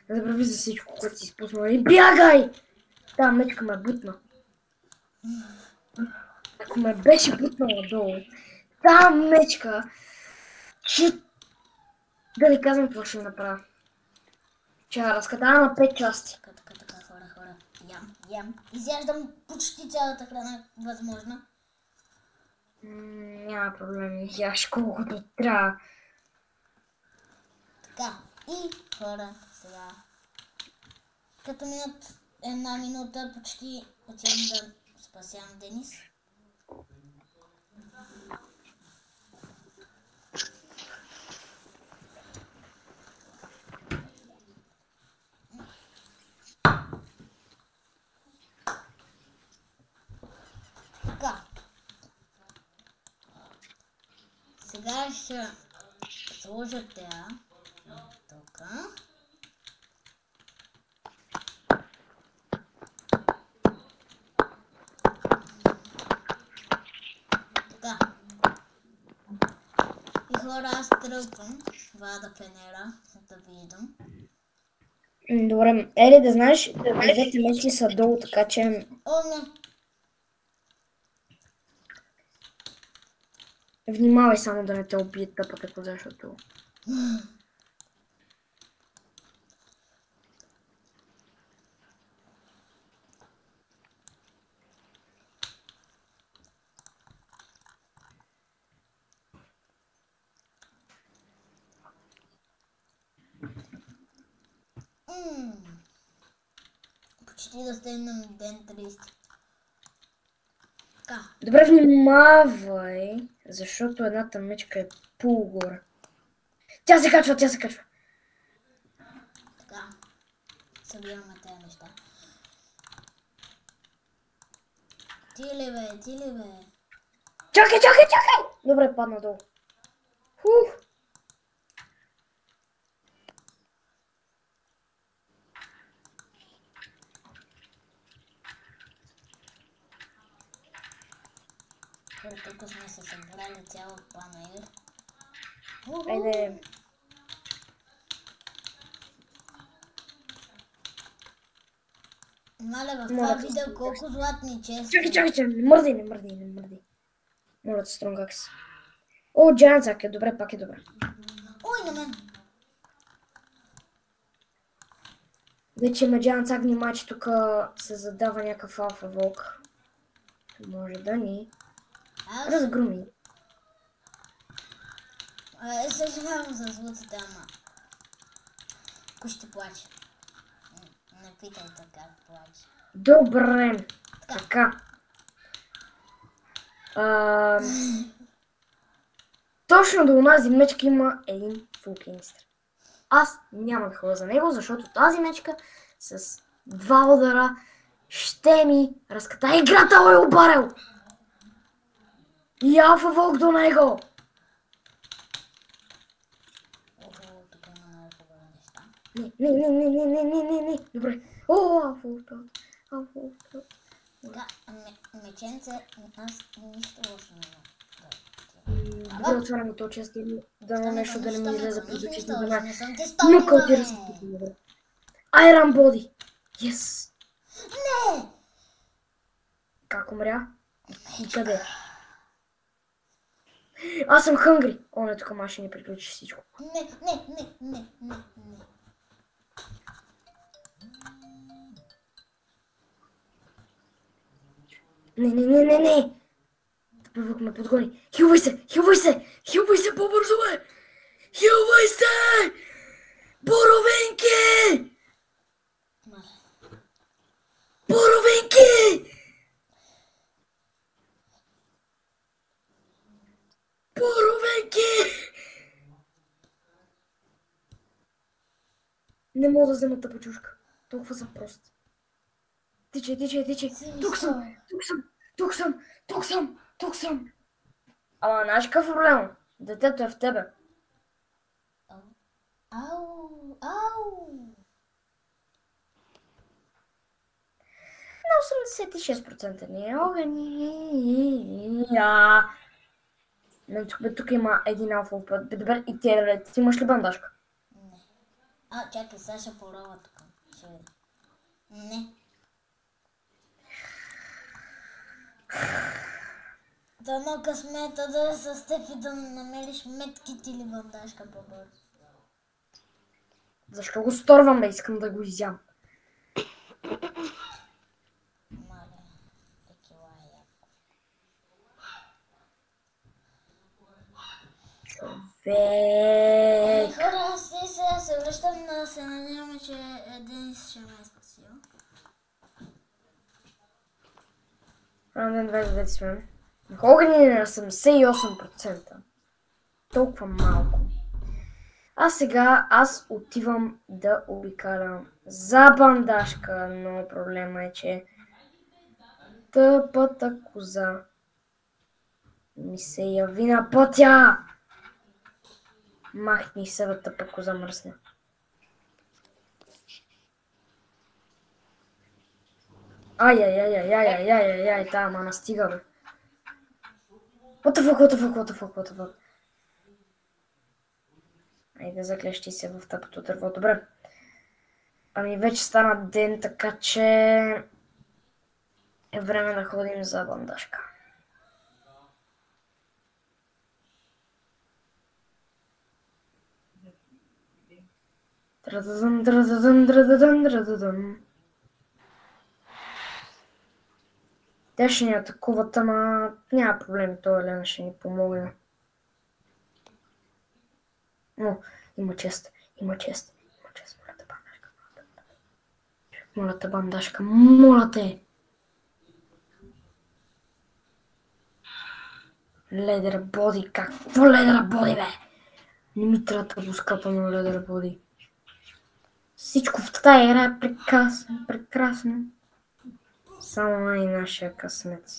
Не забрави за всичко, което си изпуснала. И бягай! Та мечка ме бутна. Ако ме беше бутнала долу, та мечка, да ви казвам какво ще направя. Ще разкатая на 5 части. Така, хора. Ям. Изяждам почти цялата храна, възможно. Няма проблеми, яш колкото трябва. Така, и хора, сега. Като минат 1 минута, почти отивам да спасявам Денис. Така. Сега ще сложа тея тук. Така. И хора, аз тръпвам. Вада фенера, за да видим. Добре, ели да знаеш, двете мечки са долу, така че... О, не. Внимавай само да не те убият тъпата коза, защото... Почти да стигнем ден 30. Така. Добре, внимавай, защото едната мечка е по-горе. Тя се качва. Така. Събираме тези неща. Ти ли бе? Чакай! Добре, падна долу. Хух. Тук сме се събрали цяла панел. Айде. Маля, в това видео колко златни чести. Чакай, не мърди. Моля те, Стронгакс. О, Джанцак е добре, пак е добре. Ой, на мен. Вече има Джанцак, внимай, че тук се задава някакъв алфа волк. Може да ни разгруми. Съжалявам за звуците, ама... Ако ще плаче. Не питайте как плаче. Добре. Така. Точно до онази мечка има един фулкинистър. Аз няма да ходя за него, защото тази мечка с 2 удара ще ми разката играта, ой, обарел! И алфа волк до него! Охо, тук има много хубави неща. Не. Добре. О, алфа волк. Така, меченце, аз нищо лошо не имам. Добре, отваряме този част да нещо да не ми излезе пред очите. Не съм ти Но стомила, кълпира се добре. Iron Body! Yes! Не! Как умря? И къде? Аз съм хънгри! О, не, тук май ще ни приключи всичко. Не. Не! Първък ме подгони. Хилвай се! По-бързо, бе! Хилвай се! Боровинки! Не мога да взема тъпачушка. Толкова съм прост. Тичай. Тук съм. Ама, знаеш какъв проблем? Детето е в тебе. Ау! На 86% ни е огън. Тук има един алфа път. Добре, и ти имаш ли бандажка? Не. Чакай, сега ще порова тук. Не. Дано късмета да е с теб и да намериш меткит или бандажка по-бързо. Защо го сторвам, бе? Искам да го изям. Маля, такива е яко. Човек! Хора, аз сега се връщам, да се надяваме, че Денис ще ме е спасил. Раунд 29 сме. Огъни на 78%. Толкова малко. А сега аз отивам да обикалям за бандажка, но проблема е, че тъпата коза ми се яви на пътя. Махни се, бе, тъпа коза мръсна. Ай, тая мана стига, бе. What the fuck? Айде, заклещи се в тъпото дърво. Добре. Ами вече стана ден, така че е време да ходим за бандажка. Те ще ни атакуват, ама няма проблеми, това Елена ще ни помогне. Но, има чест, моля те, бандажка, моля те! Ледер боди, какво ледер боди, бе? Не ми трябва да го скъпа на ледер боди. Всичко в тази игра е прекрасно. Само на и нашия късмет.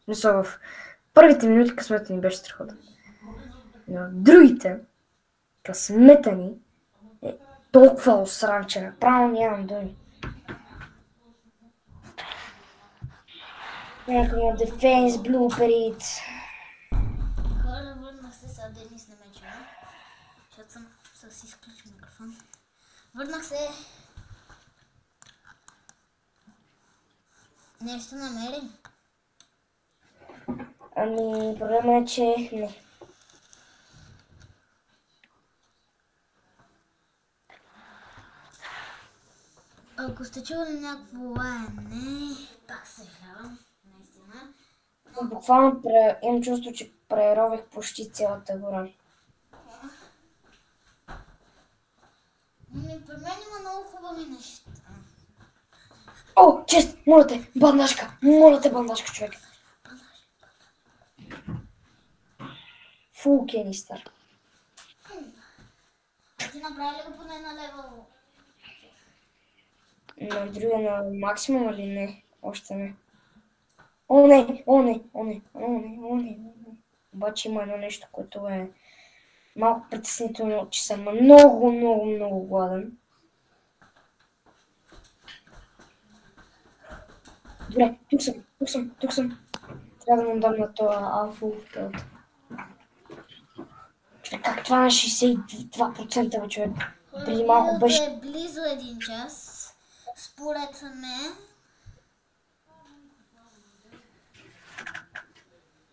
Мисля, в първите минути късмета ни беше страхотен. Но в другите късмета ни е толкова осранчен. Направо нямам думи. Някакъв дефенс, блуперит. си изключи микрофон. Върнах се. Нещо намери? Ами, проблема е, че не. Ако сте чували някакво лаяне, пак съжалявам, наистина. Буквално имам чувство, че прерових почти цялата гора. При мен има много хубави неща. О, чест! Моля те, бандажка! Моля те, бандажка, човек! Фул кенистър. Ти направи ли го поне на левел? На другия на максимум или не? Още не. О, не! О, не! О, не! О, не! О, не! Обаче има едно нещо, което е малко притеснително, че съм много, много, много гладен. Добре, тук съм. Трябва да му дам на това алфа. Човек, как това на 62%, бе, човек? Преди малко беше... е близо 1 час. Според мен.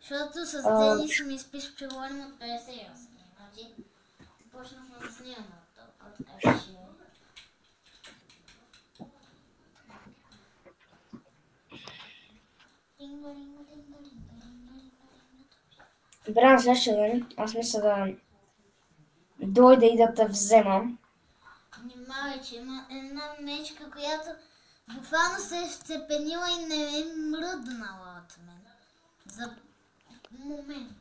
Защото с Денис ми спиш, че говорим от 58 минути. Почнахме да снимаме от толкова, така че... Добре, на следващия ден, аз мисля да дойда и да те вземам. Внимавай, че има една мечка, която буквално се е вцепенила и не е мръднала от мен. За момент.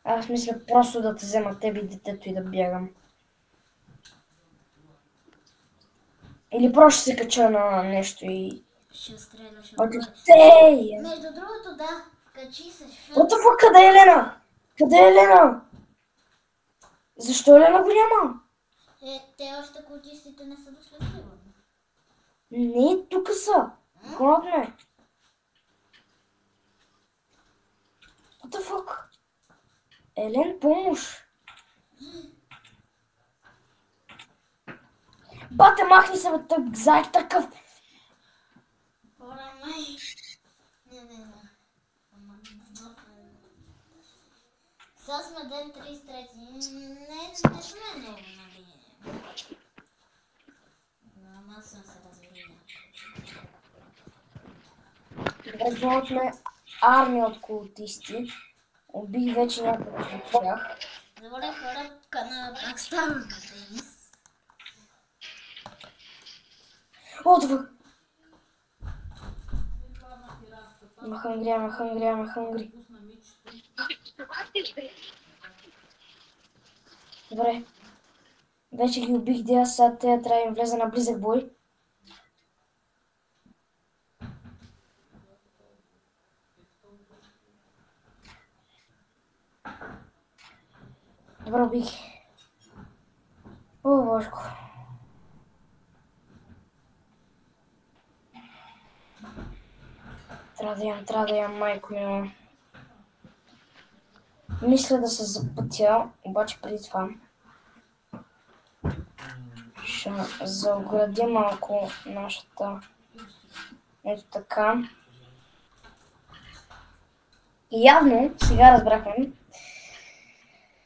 Аз мисля просто да те взема тебе и детето и да бягам. Или просто ще се кача на нещо и... Ще стреляш. Ей! Между другото, да, качи се. What the fuck, къде е Елена? Къде е Елена? Защо Елена го няма? Те още култистите не са дошли, сигурно. Не, тук са. Гонят ме. What the fuck? Елен, помощ. Бате, махни се, бе, тък, заек такъв. Хора, май. Не. Сега сме ден 33. Не сме много, нали? Ама съм се развилила. Добре, гонят ме армия от култисти. Убих вече няколко от тях. Добре, хора, канала пак става на Денис. О, това! I'm hungry. Добре. Вече ги убих, сега сега трябва да им влезе на близък бой. Добре, убих. О, божко. Трябва да ям, майко мила. Мисля да се запътя, обаче преди това ще заоградя малко нашата... Ето така. И явно, сега разбрахме,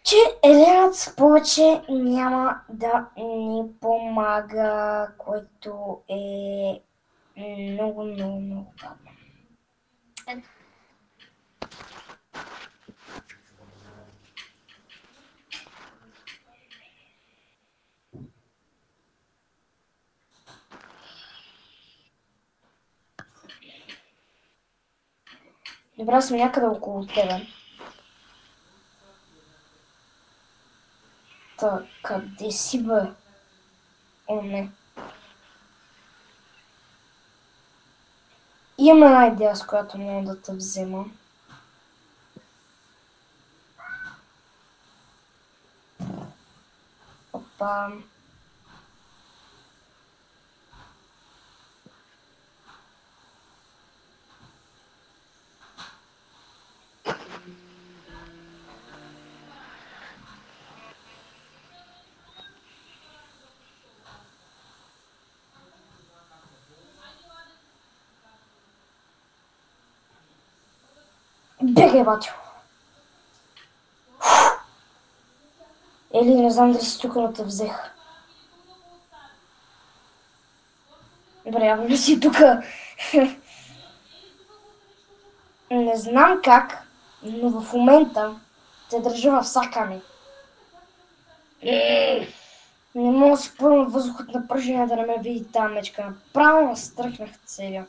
че Еленът повече няма да ни помага, което е много гадно. Добре, сме някъде около тебе. Та, къде си, бе? О, не. Имам една идея, с която мога да те взема. Опа. Бегай, батю. Ели, не знам дали си тук, но те взех. Добре, явно ли си тук? Не знам как, но в момента те държа в сака ми. Не мога да си поема въздух от напрежение да не ме види тази мечка. Направо настръхнах целия.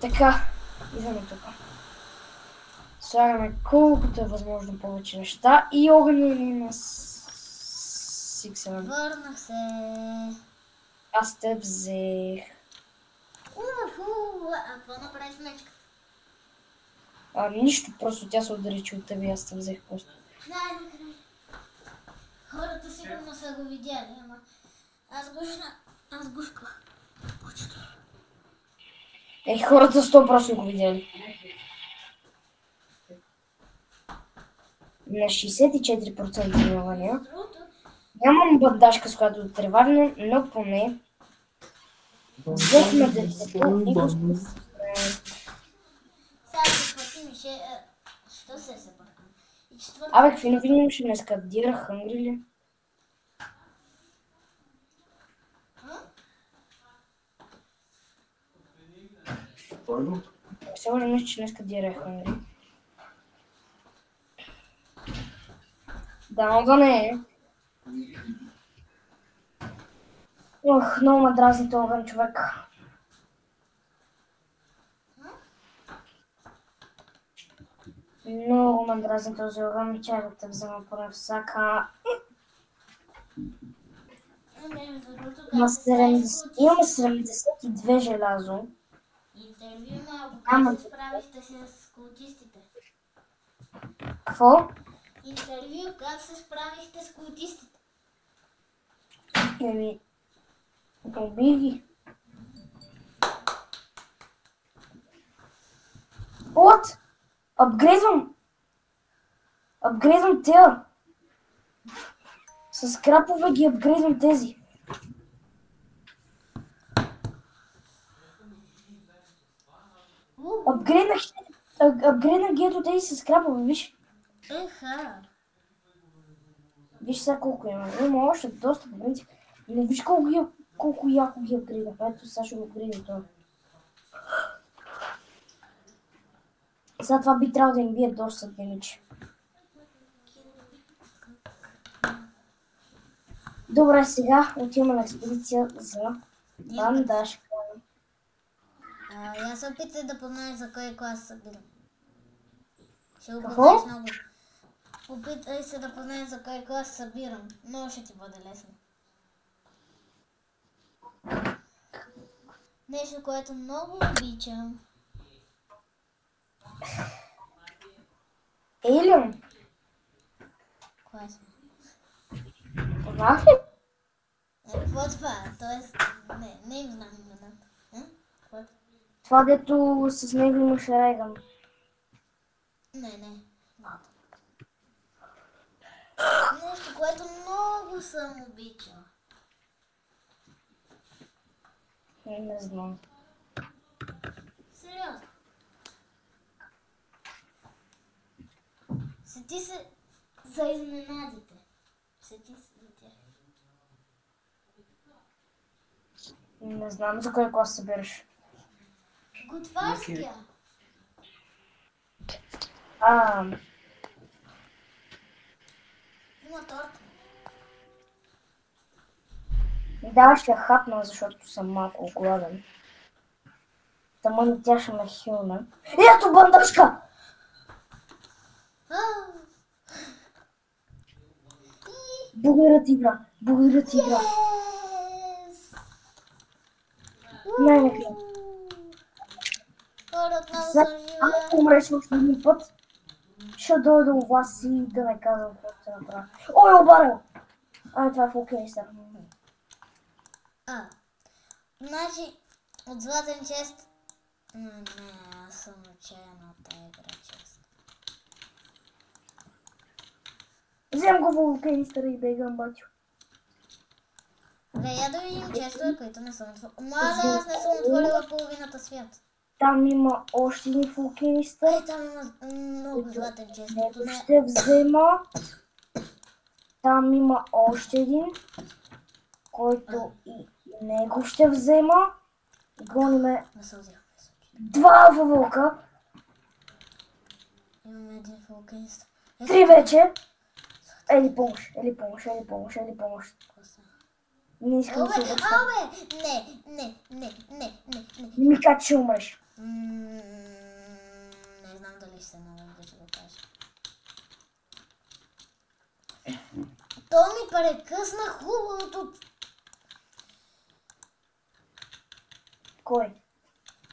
Така, идваме тук. Слагаме колкото е възможно повече неща и огъня ни на Сиксена. Върнах се. Аз те взех. А какво направи с мечката? Нищо, просто тя се отдалечи от тебе и аз те взех просто. Най-накрая. Хората сигурно са го видяли, ама аз гушках. Хората 100% го видяли. На 64% внимание. Нямам бандажка, с която да треварна, но поне взехме детето и го спасихме. Сега се платим ще... Що се бъркам? И четвърта... Абе, какви новини имаше днеска? Dear Hungry ли? Сега не мисля, че днеска Dear Hungry. Да, но да не е. Ох, много ме дразни този огън, човек. Много ме дразни този огън. Чай да те взема поне в сака. Имаме 72 желязо. Интервю малко, как се справихте с култистите? Какво? Интервю, как се справихте с култистите? Еми, убих ги. What? Апгрейдвам тея. С крапове ги апгрейдвам тези. Апгрейднах ги ето тези с крапове, виж. Еха. Виж сега колко има. Има още доста по принцип. Но виж колко яко ги апгрейдах. Ето сега ще го апгрейдам това. Сега това би трябвало да им бие доста демидж. Добре, сега отиваме на експедиция за бандажка. Я се опитай да познаеш за кой клас събирам. Ще го Какво? познаеш много. Опитай се да познаеш за кой клас събирам. Много ще ти бъде лесно. Нещо, което много обичам. Елион. Клас. Познах ли? Какво това? Тоест, не им знам имената. Това дето с него имаше Рейган. Не. Нещо, което много съм обичала. Не знам. Сериозно. Сети се за изненадите. Сети се за тях. Не знам за кой клас събираш. Готварския. Има торта. Да, ще я хапна, защото съм малко гладен. Тама тя ще ме хилна. Ето бандажка! Благодаря ти, игра. Най-накрая. Ако умреш още един път, ще дойда у вас и да не казвам какво ще направя. Ой, обарил! Това е в окей сега. Значи, от златен чест... Не, аз съм отчаяна от тази игра, чест. Взем го в окей и бегам, батю. Добре, я да видим честове, които не съм отворила. Мада, аз не съм отворила половината свят. Там има още един фулкенистър. Ей, там има много златен чест. Него ще взема. Там има още един, който и него ще взема. И гониме Не се взех. два алфа вълка. Имаме един фулкенист. Три вече. Ели помощ. Не искам да се обръщам. Абе, не. Не ми кажа, че умреш. Не знам дали ще се наведе, да го кажа. То ми прекъсна хубавото. Кой?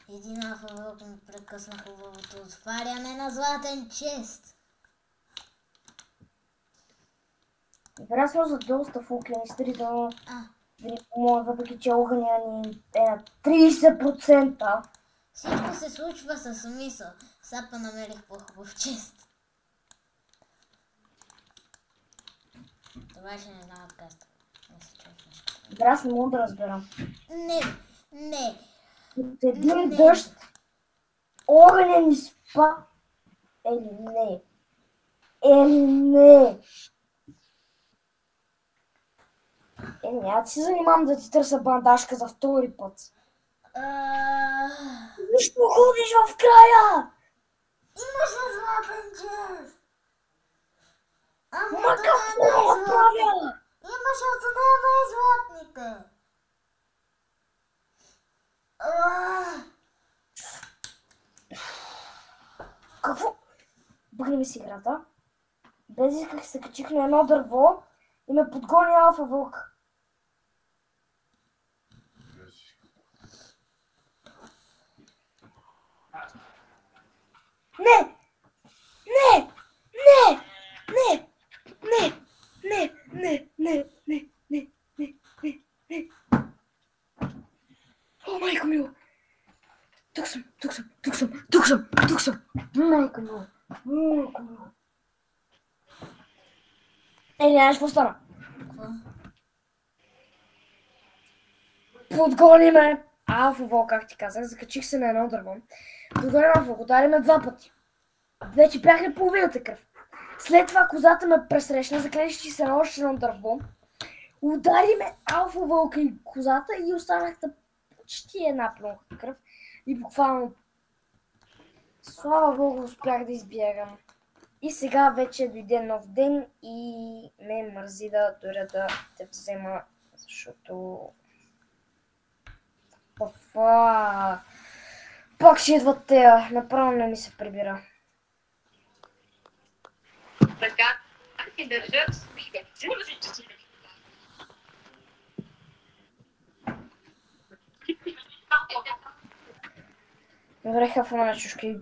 Един алфа вълк ми прекъсна хубавото отваряне на златен чест. Игра сме за доста фулкенистри, да ни помогнат, въпреки че огъня ни е на 30%. Всичко се случва със смисъл. Сега намерих по-хубав чест. Това ще не знам откаста. Игра аз не мога да разберам. Не. От един дъжд огъня ни спа. Или не. Няма да си занимавам да ти търся бандажка за втори път. Защо ходиш в края? Имаше златен чест. Ма какво да правя? Имаше отсюда най-златните. Какво? Бъгни си играта. Без исках се качих на едно дърво и ме подгони алфа вълк. Не! О, майко мило! Тук съм! Майко мило! Знаеш какво стана? Подгони ме! Алфа вълк, как ти казах, закачих се на едно дърво. Подгони алфа вълк, удари ме 2 пъти. Вече бяхме половината кръв. След това козата ме пресрещна, заклещи се на още едно дърво. Удари ме алфа вълка и козата и останахте почти една плонка кръв. И буквално, слава Богу, успях да избягам. И сега вече дойде нов ден и ме мързи да дойда да те взема, защото... Пак ще идват тея, направо не ми се прибира. Така, ти държа. Добре, хафваме на чушки.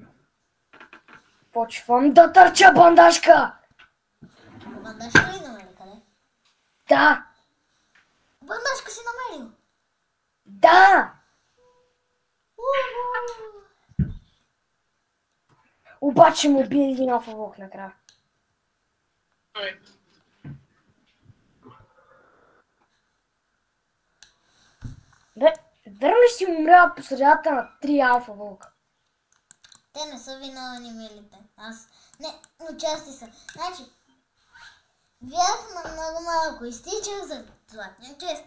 Почвам да търча бандажка! Бандажка ли намери къде? Да! Бандажка си намерил? Да! Обаче му бие един алфа вълк накрая. Бе, верно ли си умряла по средата на 3 алфа вълка? Те не са виновни, милите. Аз... Не, участи са. Значи, бях на много малко. Изтичах за златния чест.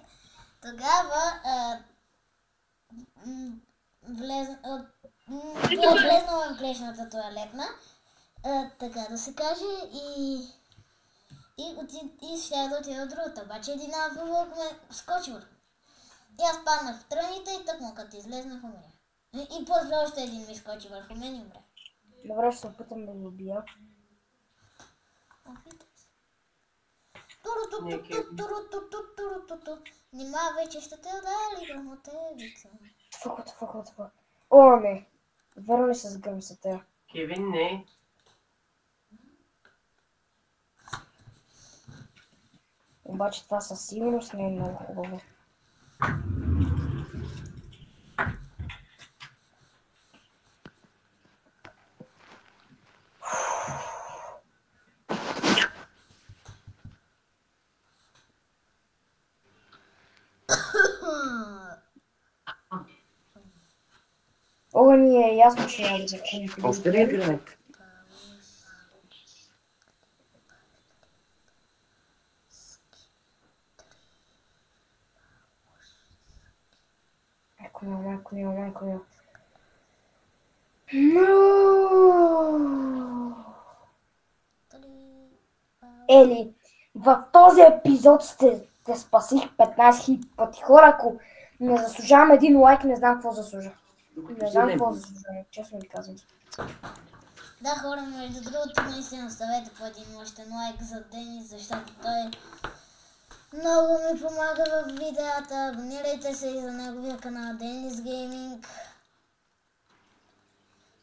Тогава влезнала в грешната тоалетна, така да се каже, и ще да отида от другата. Обаче един алфа вълк ме скочи върху. И аз паднах в тръните и тъкмо като излезнах умря. И после още един ми скочи върху мен и умря. Добре, ще се опитам да го убия. Опитай се. Нима вече ще те удари грамотевица. Тфа. О, не. Верно ли се сгъм са те? Кевин, не. Обаче това със сигурност не е много хубаво. ми е ясно, че няма да го купим. Още ли играете? Майко мил. Ели, в този епизод те спасих 15 000 пъти. Хора, ако не заслужавам един лайк, не знам какво заслужа. Не знам какво заслужавам, честно ви казвам. Да, хора, между другото, наистина оставете по един мощен лайк за Денис, защото той много ми помага в видеята. Абонирайте се и за неговия канал Денис Гейминг.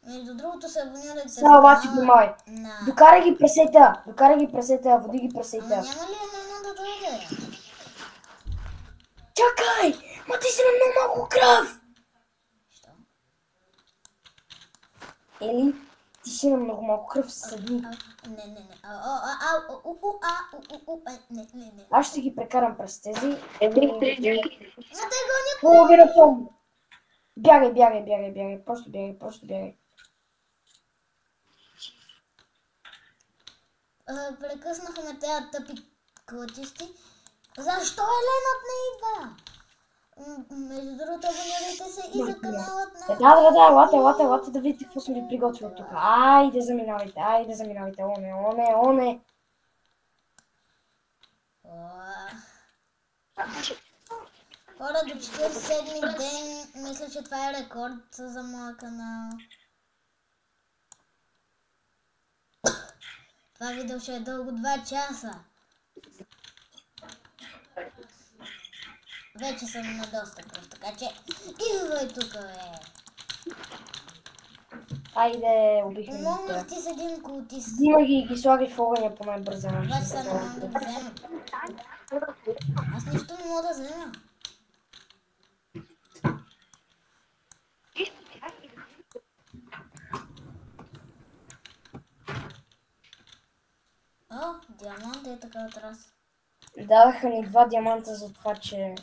Между другото се абонирайте за Сега обаче внимавай. на... Докарай ги пресета, води ги пресета. Ама няма ли едно да дойде? Чакай! Ма ти си на много малко кръв! Що? Ели, ти си на много малко кръв, седни. Не. Не. Аз ще ги прекарам през тези. Но те гонят. Половината. Бягай, просто бягай. Прекъснахме тези тъпи клатисти. Защо Еленът не идва? Между другото, абонирайте се и за каналът на... Да, елате да видите какво съм ви приготвил тук. Айде заминавайте. Оне. Хора, до 47-ми ден, мисля, че това е рекорд за моя канал. Това видео ще е дълго 2 часа. Вече съм на доста кръв, така че идвай тук, бе. Айде, убихме ги. Помогнах ти с един култист. Взимай ги и ги слагай в огъня по най-бързена. Обаче сега не мога да ги взема. Аз нищо не мога да взема. О, диамант е така отрас. Дадаха ни 2 диаманта за това, че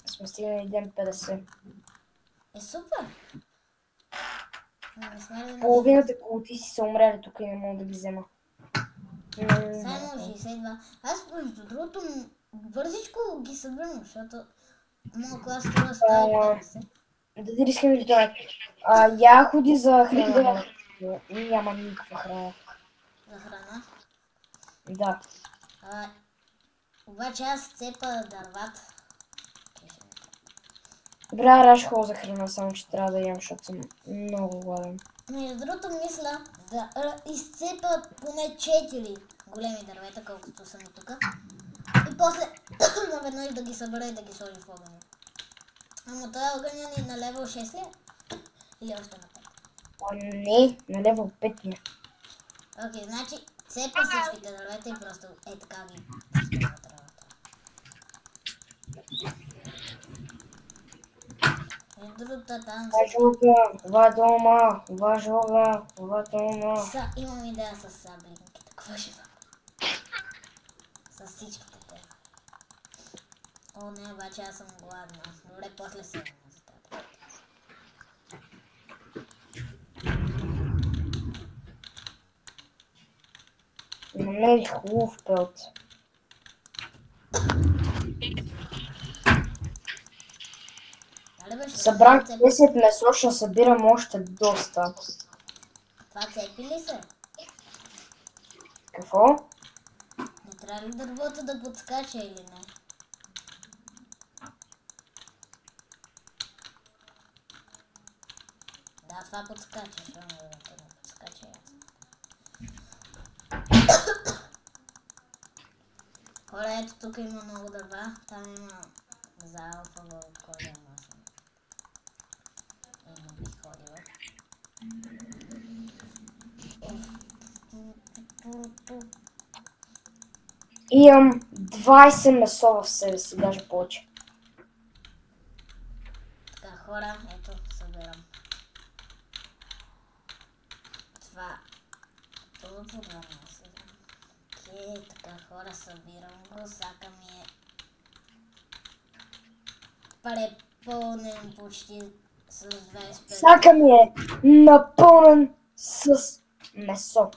сме стигнали ден 50. Е, супер! Не сме ли Половината култисти са умрели тук и не мога да ги взема. Само 62. Аз, между другото, бързичко ги събирам, защото моят клас струва 150. Да ти рискам ли това? Я ходи за храна. Няма никаква храна. За храна. Да. Обаче аз цепа дървата. Добре, аз хол за храна, само че трябва да ям, защото съм много гладен. Между другото, мисля да изцепа поне 4 големи дървета, колкото са ми тук. И после наведнъж да ги събера и да ги сложим в огъня. Ама това огъня ни на левел 6 ли? Или още на 5? Не, на левел 5 ми. Окей, значи цепа всичките дървета и просто е така ги изпълва дървата. Другата там Важога. имам идея с саблинките. Какво ще правя? С всичките те. О, не, обаче аз съм гладна. Добре, после се имам за тази. Намерих хубав пелт. Събрах 10 месо, ще събирам още доста. Това цепи ли се? Какво? Не трябва ли дървото да подскача или не? Да, това подскача, ще ме да подскача ясно. Хора, ето тук има много дърва, там има залфа в кода маса. Не бих ходила. Имам 20 месо в себе си, даже повече. Така, хора, ето, събирам. Това. Това програма събирам. Окей, така, хора, събирам го. Сака ми е препълнен почти С 25. Сака ми е напълнен с месо.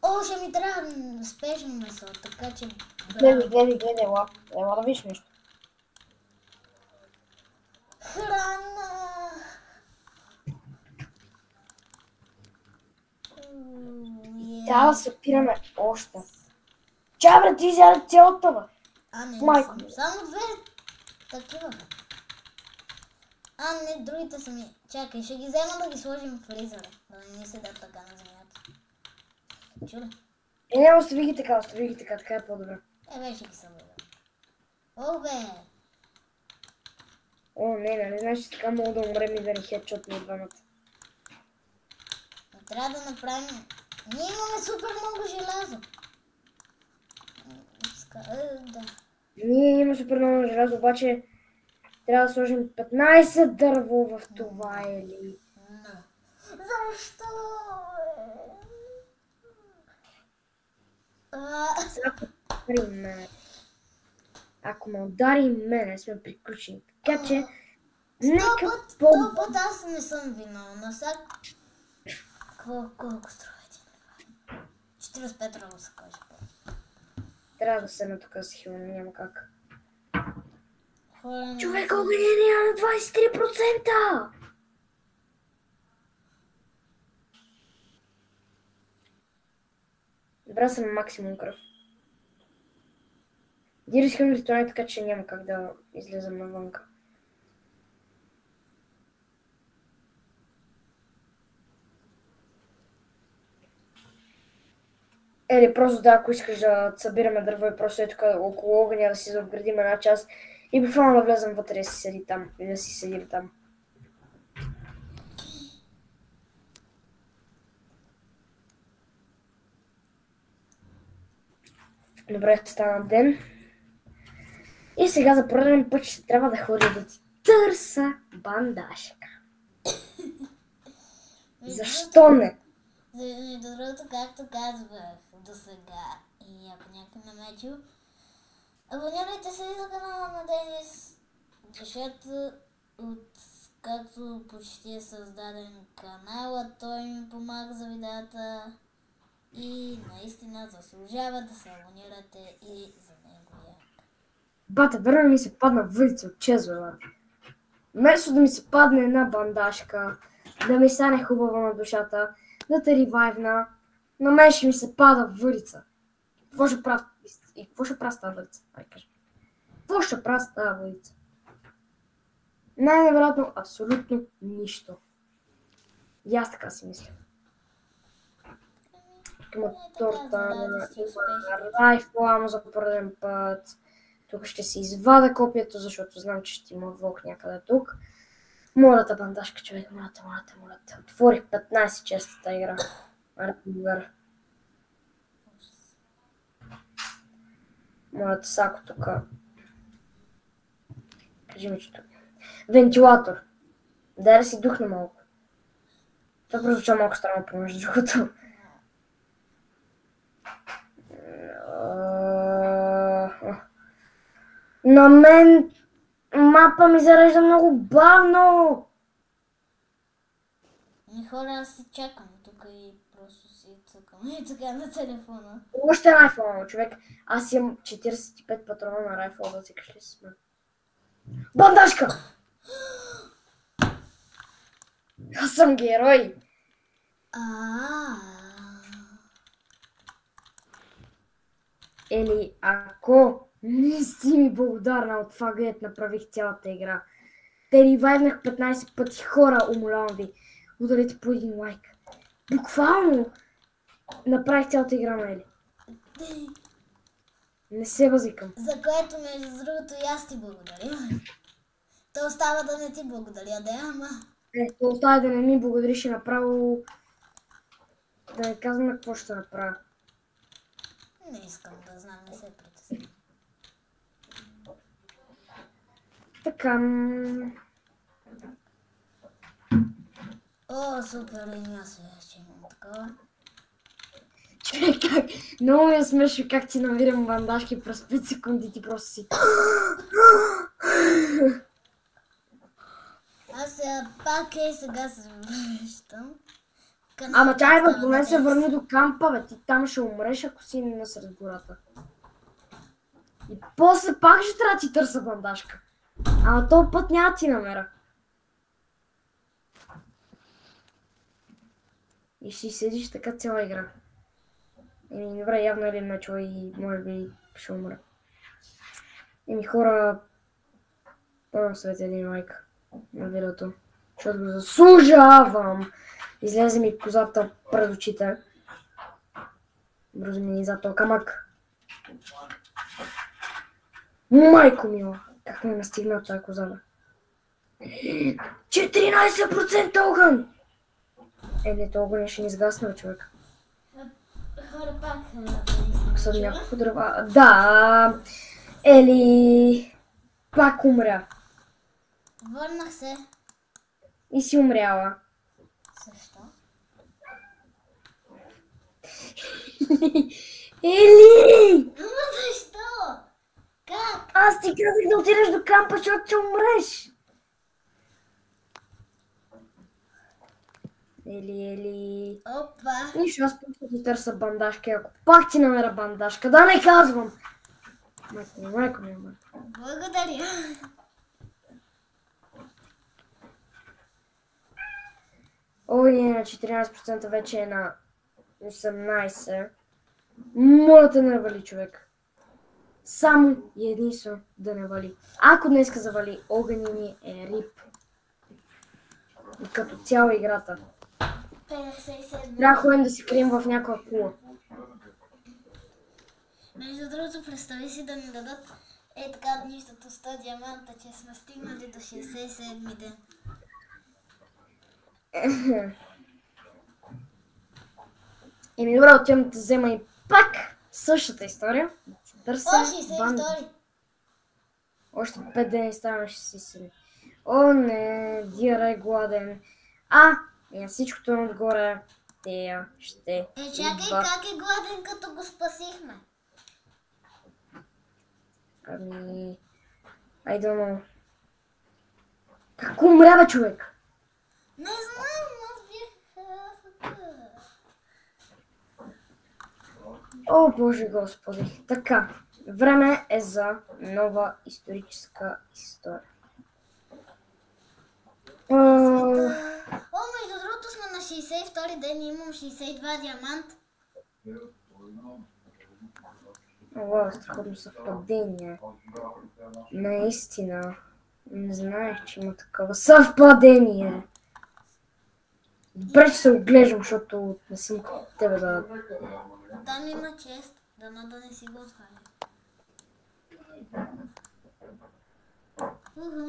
О, ще ми трябва спешно месо, така че... Гледай, ела да виж нещо. Храна! Трябва да се пираме още. Чай, бре, ти изяде цялата, бе. А, не, Майко не ми. само две такива. А, не, другите са ми. Чакай, ще ги взема да ги сложим в фризера, да не ни седят така на земята. Чули? Не, остави ги така, така е по-добре. Вече ги съм въвел. О, бе! О, не знаеш, че така мога да умрем и да ни хедшот на двамата. Трябва да направим... Ние имаме супер много желязо. Да. Ние имаме супер много желязо, обаче трябва да сложим 15 дърво в това, или... Не. Защо? Ако ме удари мене, сме приключени. Така че, нека Този път аз не съм виновна. Сега... Колко струва един? 45 ръба се каже. трябва да седна тук с хилна, няма как. Хора, Човек, обединение на 23%! Добра съм максимум кръв. Дирис Хънгри, това е така, че няма как да излезам навънка. Или просто да, ако искаш да събираме дърво и просто е тук около огъня да си заобградим една част и буквално да влезем вътре и да си седи там, или да си седим там. Добре, стана ден. И сега за пореден път ще трябва да ходя да ти търса бандажка. Защо не? Между другото, както казвах до сега и ако някой намечил, абонирайте се за канала на Денис, защото от както почти е създаден канала, той ми помага за видеята и наистина заслужава да се абонирате и за него як. Бата, верно ми се падна въдица от чезвела. Вместо да ми се падне една бандажка, да ми стане хубаво на душата, да те ревайвна, на мен ще ми се пада въдица. Какво ще правя? И какво ще правя с тази въдица? Какво ще правя с тази въдица? Най-невероятно, абсолютно нищо. И аз така си мисля. Тук има торта, има райфла, но за пореден път. Тук ще си извада копието, защото знам, че ще има влог някъде тук. Молята бандажка, човек, молята. Отворих 15 честата игра. Арпивър. Молята сако тук. Кажи ми, че тук. Вентилатор. Дай да си духна малко. Това прозвуча малко странно, помежду другото. На мен мапа ми зарежда много бавно. Хора, аз си чакам тук и просто си цъкам и така на телефона. Още райфъл, човек. Аз имам 45 патрона на райфъл, да цикаш ли си сме. Бандажка! Аз съм герой. Или ако не си ми благодарна от това, където направих цялата игра. Те ревайвнах 15 пъти, хора, умолявам ви. Ударете по един лайк. Буквално направих цялата игра, нали? Не се възикам. За което, между другото, и аз ти благодаря. То остава да не ти благодаря, да, ама... То остава да не ми благодариш и направо да не казваме какво ще направя. Не искам да знам, не се притеснявам. Така... О, супер, и аз вече имам такова. Човек, много ми е смешно как ти намирам бандажки през 5 секунди, ти просто си... Аз сега Пак сега се връщам. Ама тя бе, поне се върни до кампа, бе. Ти там ще умреш, ако си насред гората. И после пак ще трябва да ти търся бандажка. Ама този път няма ти намеря. И ще си седиш така цяла игра. Еми, добре, явно е ли начала и може би ще умра. Еми, хора... Първо свет един лайк на видеото. Защото го заслужавам. Излезе ми козата пред очите. Бързо ми зад този камък. Майко мила! Как ме настигна тази коза, бе? 14% огън! Не, този огън ще ни изгасна, човек. Хора пак Са няколко дрова. Да! Ели... Пак умря. Върнах се. И си умряла. Защо? Ели! Ама защо? Как? Аз ти казах да отидеш до кампа, защото ще умреш. Ели. Опа. Нищо, аз пак ще ти търся бандажка. Ако пак ти намеря бандажка, да не казвам. Майко ми. Благодаря. Ой, на 14% вече е на 18. Моля те не вали, човек. Само и единствено да не вали. Ако днеска завали, огъня ни е рип. И като цяла играта. 57. Трябва да ходим да си крием в някаква кула. Между другото, представи си да ни дадат така нищото 100 диаманта, че сме стигнали до 67 ден. Еми добре, отивам да взема и пак същата история. Търся О, 62. Още 5 дни ставаме 67. О, не, Дира е гладен. И на всичкото отгоре тея ще Чакай, идва. как е гладен, като го спасихме? Ами... I don't know. Как умря, бе, човек? Не знам, аз бях О, Боже Господи. Така, време е за нова историческа история. между другото сме на 62 ден и имам 62 диамант. О, страхотно съвпадение. Наистина. Не знаех, че има такова съвпадение. Добре, че се оглеждам, защото не съм като тебе да... Там има чест, дано да не си го отваря.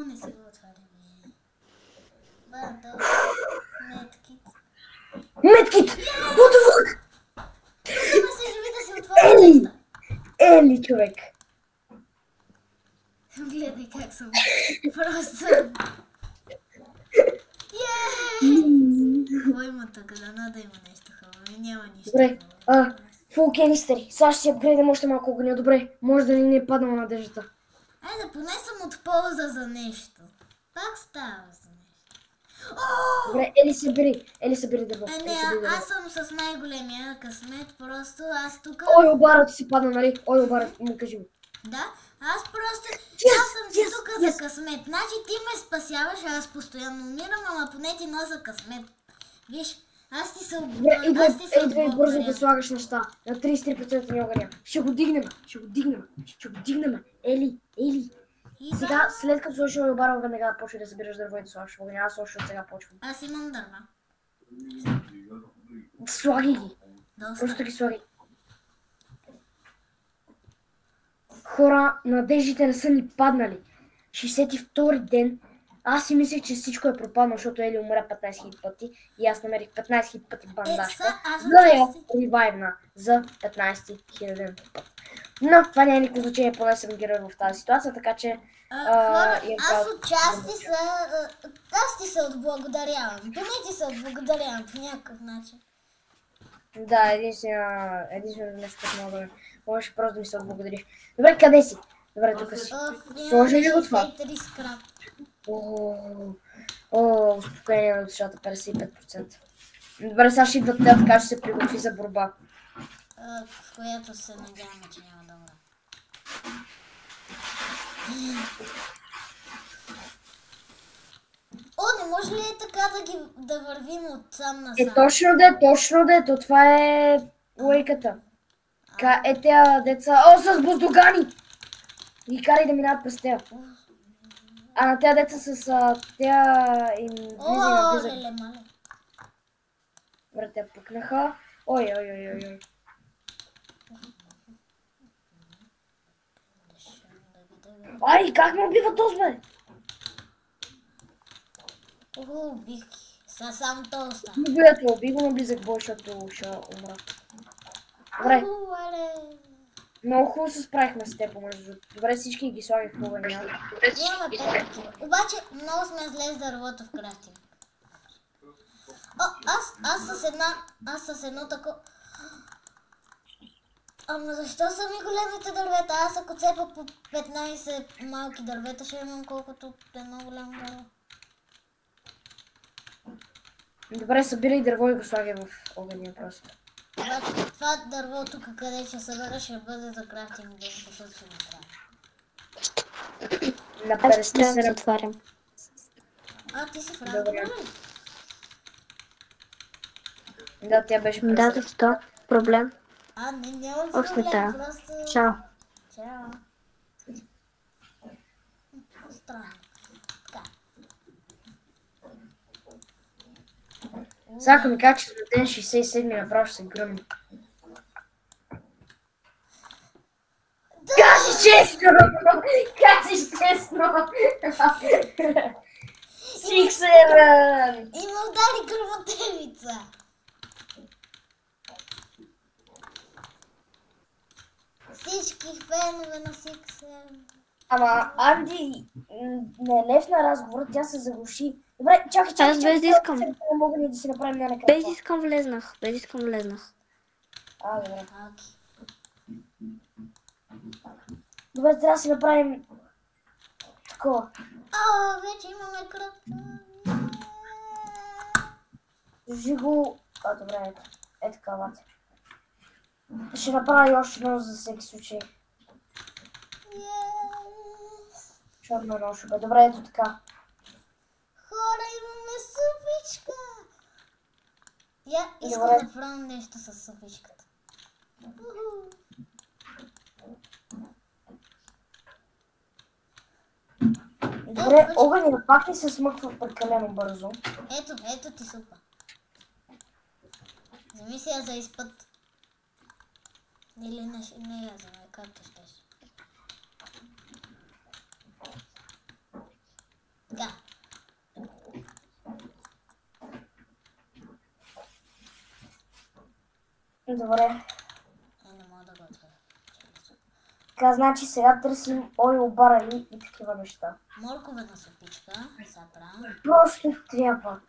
Не си го отваря. Бандъл, медкит. Медкит! What the fuck? Има се живи да си отворя честа. Ели, човек. Гледай как съм. Просто. Какво има тук? Дано да има нещо хубаво. Няма нищо. Добре, фул кенистери. Сега ще си апгрейдам още малко огъня. Добре, може да ни не е паднала надеждата. Айде, поне съм от полза за нещо. Пак става за нещо. Добре, Ели събери дърво. Аз съм с най-големия късмет, просто аз тук... Ой, обарът си падна, нали? Ой, обарът, му кажи ми. Да, аз просто... Аз съм си тук за късмет. Значи ти ме спасяваш, аз постоянно умирам, ама поне ти носа късмет. Виж, аз ти се Идвай бързо да слагаш неща. На 33% ни огъня. Ще го дигнем. Ели. Сега, след като сложиш обара, веднага почва да събираш дърво и да слагаш огъня. Аз още от сега почвам. Аз имам дърва. Слагай ги. Просто ги слагай. Хора, надеждите не са ни паднали. 62-ри ден. Аз си мислех, че всичко е пропаднало, защото Ели умря 15 000 пъти и аз намерих 15 000 пъти бандажка, за да я ревайвна за 15 000 път. Но това няма никакво значение, поне съм герой в тази ситуация, така че... Хора, аз ти се отблагодарявам. Поне ти се отблагодарявам по някакъв начин. Да, единствено нещо, което мога да... Можеш просто да ми се отблагодариш. Добре, къде си? Добре, тук си. Сложи ли го това? О, успокоение на душата 55%. Добре, сега ще идват те, така ще се приготви за борба. В която се надяваме, че няма да умра. О, не може ли така да вървим от сам на сам? Точно дето, това е лойката. Е тя деца, с буздогани! Ги карай да минават през тея. А на тези деца с тея им влиза и навлиза. Леле, мале. Добре, те пукнаха. Ой. Ай, как ме убива този, бе? Убих. Само то остана. Уби го наблизах бой, защото ще умра. Добре. Много хубаво се справихме с теб, помежду. Добре, всички ги слагих в огъня. Имаме 5 такива. Обаче много сме зле с дървото в крафтинг. Аз с едно тако... Ама защо са ми големите дървета? Аз ако цепа по 15 малки дървета, ще имам колкото едно голямо дърво. Добре, събирай дърво и го слагай в огъня просто. Това дърво тук, къде ще събера, ще бъде за крафтинг, защото ще направя. На Аз трябва да 57. затварям. Ти си в разговор ли? Да, тя беше Да, през. защо? Проблем. Няма Още проблем, тая. просто... Чао. Чао. Странно. Така. Сега ако ми кажа, че сме ден 67 направо ще се гръмна. Кажи честно! Кажи честно! 6-7! И ме удари гръмотевица. Всички фенове на Six-7. Ама Анди не е лев на разговор, тя се заглуши. Добре, чакай. Аз без да искам. Не мога ни да си направим някакъв. Без искам влезнах. Добре. Окей. Добре, трябва да си направим такова. Вече имаме кръг. Жиго... добре, ето. Е така, бате. Ще направя и още едно за всеки случай. Черна нож, бе. Добре, ето така. Хора, имаме супичка. Искам Добре. да правя нещо с супичката. Добре, огъня пак ли се смъква прекалено бързо? Ето ти супа. Вземи си я за изпът. Или не я вземай, както щеш. Така. Добре. Не мога да го отворя. Така, значи сега търсим ойл барали и такива неща. Морковена супичка. Сапра. Просто трябва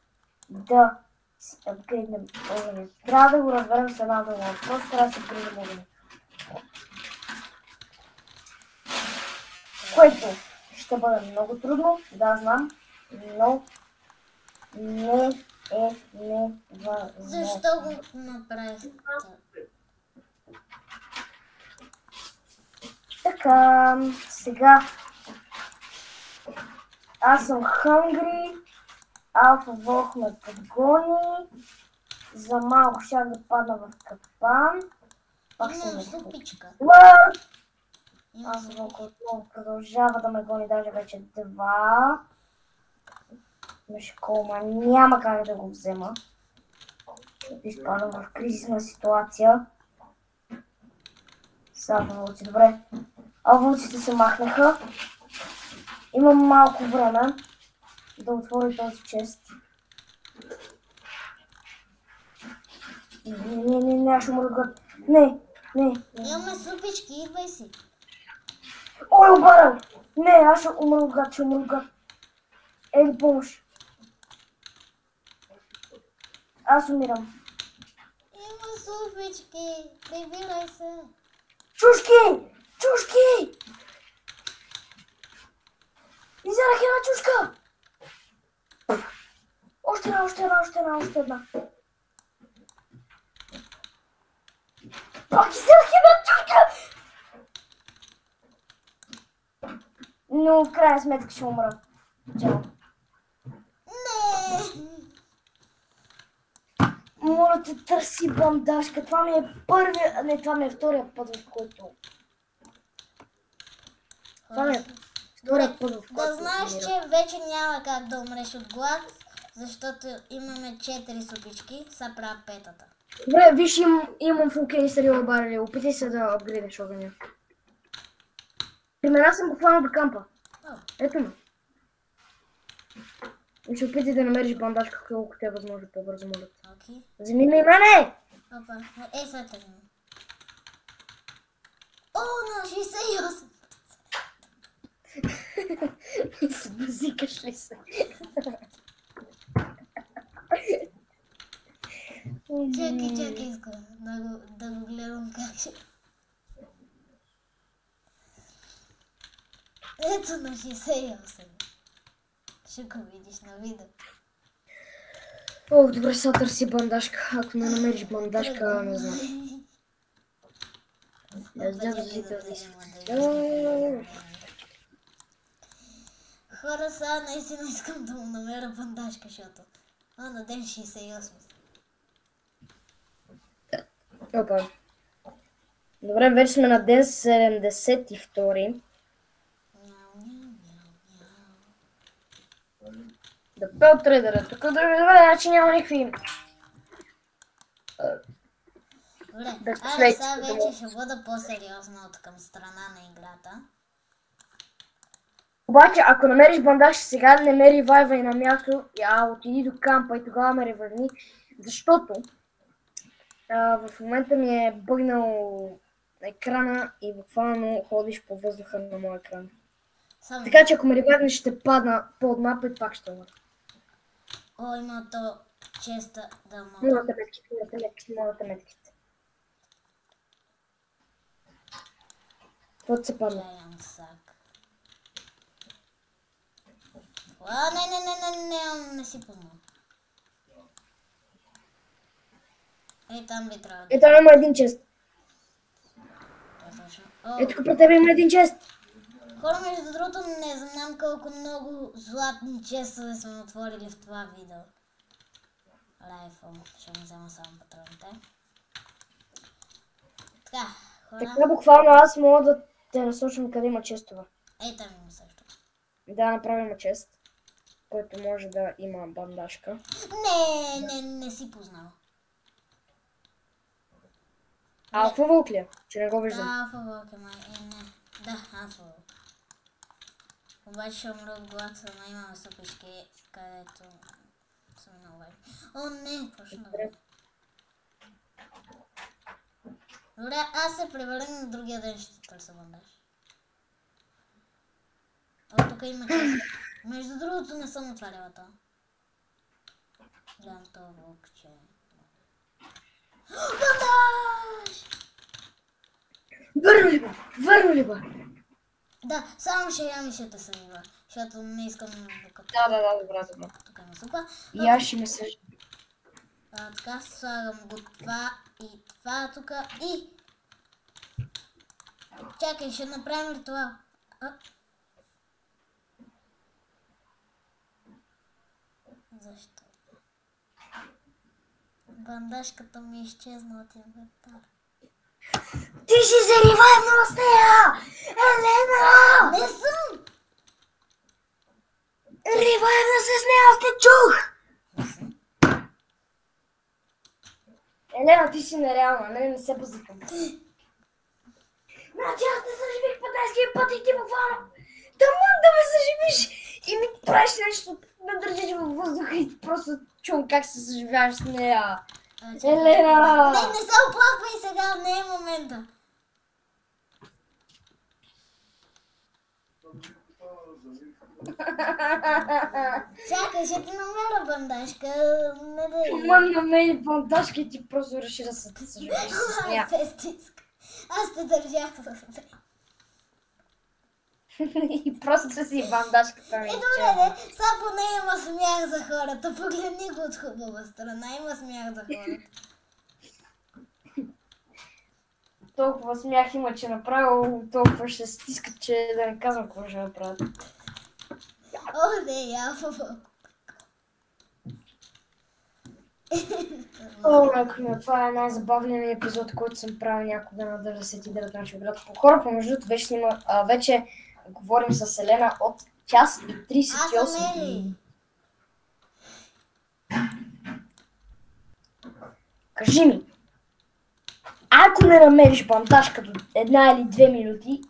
да си апгрейднем огъня. Трябва да го разберем с една дума. Просто трябва да си апгрейднем огъня. Което ще бъде много трудно, да знам, но не е невъзможно. Защо го направихте? Така, сега аз съм хънгри, Алфа Волк ме подгони, за малко ще да падна в капан. Пак се Имам ме супичка. Аз Волк отново продължава да ме гони, даже вече 2. Имаше колма, няма как да го взема. Ще изпадам в кризисна ситуация. Сега вълци, добре. Вълците се махнаха. Имам малко време да отворя този чест. Не, аз ще мръгат. Не. Имаме супички, идвай си. Ой, обарал! Не, аз ще умръгат. Ели помощ. Аз умирам. Има супички, прибирай се. Чушки! Изярах една чушка! Още една. Пак взех една чука! Но в крайна сметка ще умра. Чао. Не! Моля те, търси бандажка. Това ми е първия... Не, това ми е втория път, в който... Това ми е втория път, в който... Да знаеш, че вече няма как да умреш от глад, защото имаме 4 супички, са правя петата. Добре, виж, имам фулкени стрела барели. Опитай се да апгрейдеш огъня. При мен аз съм буквално до кампа. Ето ме. И се опитай да намериш бандажка, колкото е възможно по-бързо, моля. Окей. Вземи ме и мене! Опа, сега те взема. О, на 68! Се базикаш ли се? Чакай, иска да го гледам как ще... Ето на 68. Ще го видиш на видео. Ох, добре, сега търси бандажка. Ако не намериш бандажка, не знам. Хора, сега наистина искам да му намеря бандажка, защото... на ден 68. Опа. Добре, вече сме на ден 72. Да пел трейдера, тук да ви добре, значи няма никакви... Добре, Да, сега вече ще бъда по-сериозна от към страна на играта. Обаче, ако намериш бандаж сега, не ме ревайвай на място, отиди до кампа и тогава ме ревайвни, защото в момента ми е бъгнал екрана и буквално ходиш по въздуха на моя екран. Така че ако ме ревайвнеш, ще падна под мапа и пак ще умра. О, има то честа да мога. Моята метките. Каквото се падна. Не си познал. Ей, там би трябва да... Ето има един чест. Ето тук пред тебе има един чест. Хора, между другото, не знам колко много златни честове сме отворили в това видео. Райфъл, ще му взема само патроните. Така, хора. Така буквално аз мога да те насочвам къде има честове. Ей, там има също. Да, направим чест, който може да има бандажка. Не си познал. Алфа вълк ли е? Че не го виждам. Да, алфа вълк е май. Не. Да, алфа вълк. Обаче ще умра от глад, но имаме супички, където съм много важни. О, не, какво ще направя? Добре, аз се превърнах на другия ден, ще търся бандаж. О, тук има чест. Между другото не съм отваряла това. Гледам това вълкче. Бандаж! Върна ли бе? Да, само ще я ми ще те събива, защото не искам да като... Да, добре. Тук има супа. И аз ще ме съжа. Така, слагам го това и това тук и... Чакай, ще направим ли това? Защо? Бандажката ми изчезна от инвентар. Ти си се ревайвнала с нея! Елена! Не съм! Ревайвна се с нея, аз те чух! Елена, ти си нереална, не се базикам. Значи аз те съживих 15 пъти и ти буквално тъмън да ме съживиш и ми правиш нещо, ме държиш във въздуха и просто чувам как се съживяваш с нея. Елена! Не се оплаквай сега, не е момента. Чакай, ще ти намеря бандажка. Не да е. Намери бандажка и ти просто реши да се съживяваш с нея. Аз те държах с нея. И просто си бандажката ми. Добре, сега поне има смях за хората. Погледни го от хубава страна. Има смях за хората. Толкова смях има, че направо толкова ще стиска, че да не казвам какво ще направят. О, не, яво. О, майко ми, това е най-забавният ми епизод, който съм правил някога на 99 нашия град. Хора, помежду вече говорим с Елена от час и 38. Аз съм Ели. Кажи ми, ако не намериш бандажка до 1 или 2 минути,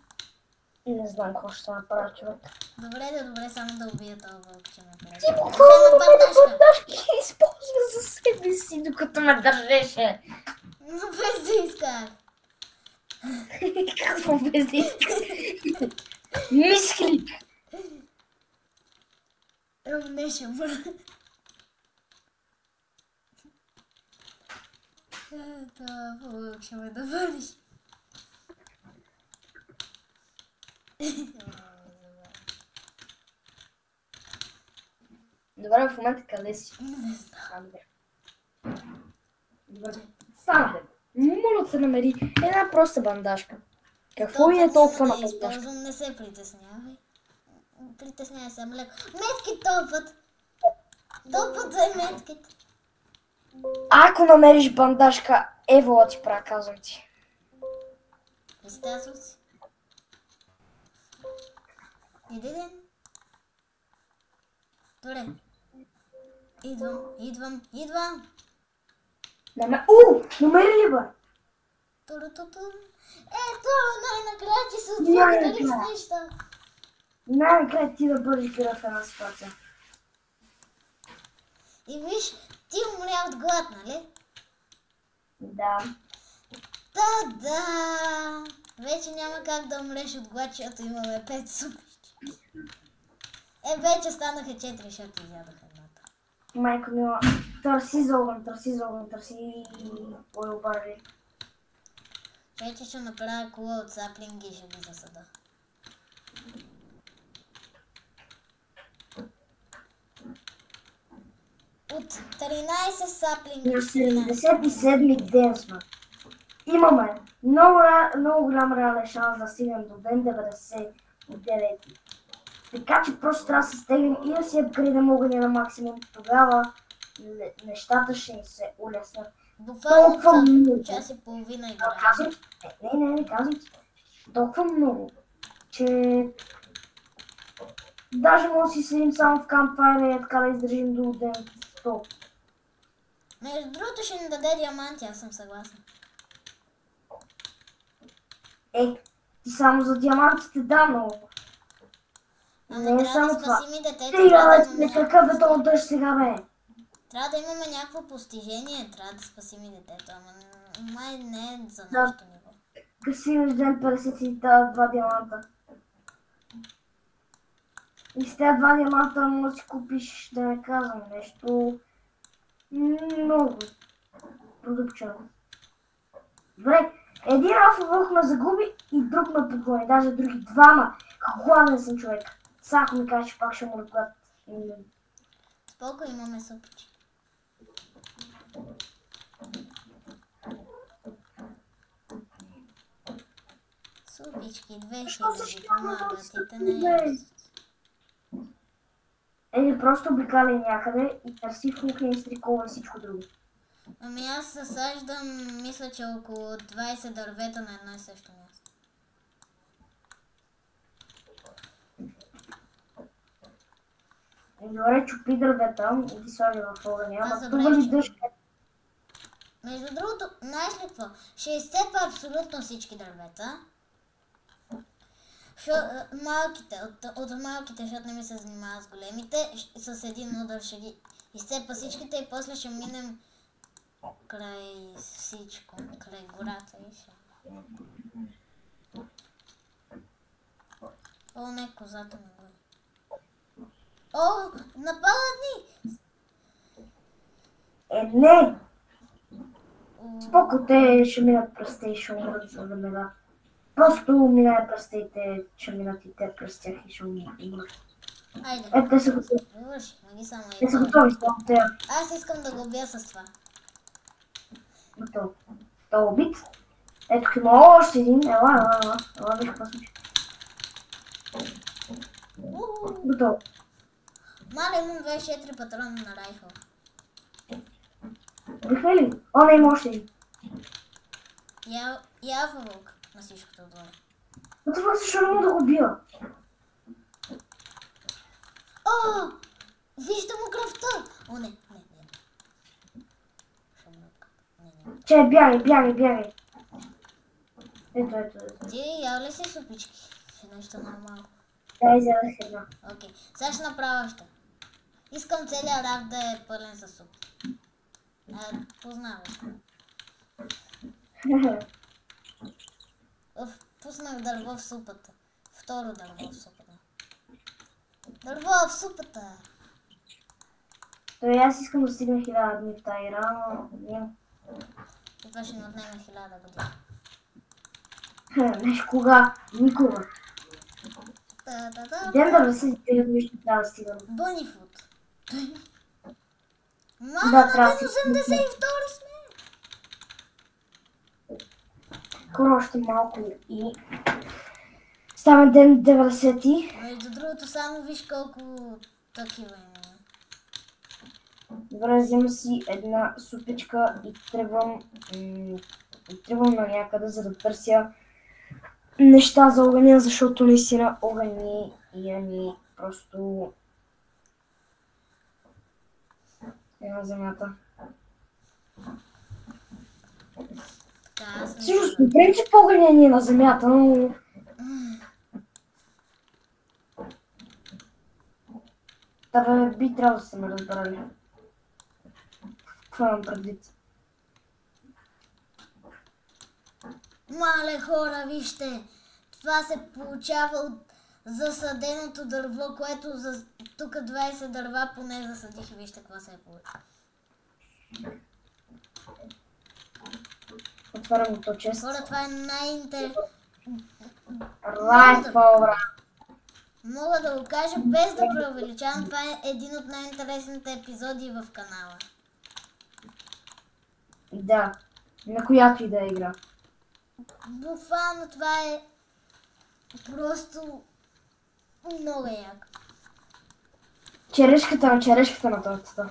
не знам какво ще направя, човек. Добре, само да убия този вълк, че ме прави. Ти буквално бандажки използва за себе си, докато ме държеше. Но без да исках. Какво без да искаш? Мисли! Не ще мра. Това вълк ще ме доволиш. Добре, в момента къде си? Не знам. Добре. Стана бе. Моля да се намери една проста бандажка. Какво е толкова на бандажка? Използвам, не се притеснявай. Притеснявай се, млеко. Метки топът! Топът е метките. Ако намериш бандажка, ево ти правя, казвам ти. Естествено си. Един. Добре. Идвам. Намери ли бе? Турутуту. Ето, най-накрая ти се отвори с неща. Най-накрая ти да бъдеш град в една ситуация. И виж, ти умря от глад, нали? Да. Да. Вече няма как да умреш от глад, защото имаме 5 супички. Вече станаха 4, защото изядох едната. Майко мила, търси за огън, търси бойлбари. Вече ще направя кула от саплинги и ще ги засада. От 13 саплинги. На 77-ми ден сме. Имаме много голям реален шанс да стигнем до ден 99. Така че просто трябва да се стегнем и да си апгрейдем огъня на максимум. Тогава нещата ще ни се улеснат. Буквално час и половина играем. Не, казвам ти. Толкова много, че даже може да си седим само в кампфайра и така да издържим до ден 100. Между другото ще ни даде диаманти, аз съм съгласна. Ти само за диамантите да, но не е само това. Спасим и детето. Какъв е този дъжд сега, бе? Трябва да имаме някакво постижение, трябва да спасим и детето, ама май не е за нашето ниво. Касираш ден 50 и тази 2 диаманта. И с тези 2 диаманта може да си купиш, да не казвам, нещо много продукчено. Добре, един алфа вълк ме загуби и друг ме подгони, даже други двама. Хладен съм човек. Сега ако ми кажеш, пак ще му разглад. Споко имаме супичи. Супички, 2000, помагат и те не Или просто обикаля някъде и търси в лука и стрикова и всичко друго. Ами аз съсаждам, мисля, че около 20 дървета на едно и също място. Добре, чупи дървета и ги сложи в огъня, ама това ли дъжд? Между другото, знаеш ли какво? Ще изцепа абсолютно всички дървета. Малките, от малките, защото не ми се занимава с големите, с един удар ще ги изцепа всичките и после ще минем край всичко, край гората и ще... О, не, козата ме гони. О, нападат ни! Не! Споко, те ще минат през те и ще умрат за веднага. Просто минае пръстите, ще минат и те през тях и ще умрат. Айде. Ето, те са готови. Върши, маги само Те са и готови, само те. Аз искам да го убия с това. Готово. Той е убит. Ето има още един. Ела, виж какво случи. Готово. Мале, имам 24 патрона на райфъл. Бихме ли? О, не, има още един. И алфа вълк на всичкото отгоре. Но това защо не мога да го убия? О! Виждам му кръвта! О, не. Не. Че, бягай. Ето. Ти ял ли си супички? Ще нещо нормално. Да, изядах една. Окей, сега ще направя още. Искам целият рафт да е пълен със суп. Познавай. Пуснах дърво в супата. Второ дърво в супата. Дърво в супата! Той аз искам да стигна 1000 дни в тази игра, но няма. И това ще ни отнеме 1000 години. Знаеш кога? Никога. Ден да се дни ще трябва да стигам. Бънифуд. Да, Мама, трябва на да си 82 сме! Скоро още малко и стане ден 90. Между другото, само виж колко такива има. Добре, взема си една супичка и тръгвам на някъде, за да търся неща за огъня, защото наистина огън ни просто е на земята. Всъщност, по принцип огъня ни е на земята, но... Та би трябвало да се ме разбрали. Какво имам предвид? Мале хора, вижте! Това се получава от засаденото дърво, което тук 20 дърва поне засадих и вижте какво се е получило. Отварям го то чест. Хора, това е най-интересно. Мога да го кажа без да преувеличавам. Това е един от най-интересните епизоди в канала. Да, на която и да е игра. Буквално това е просто много яко. Черешката на тортата.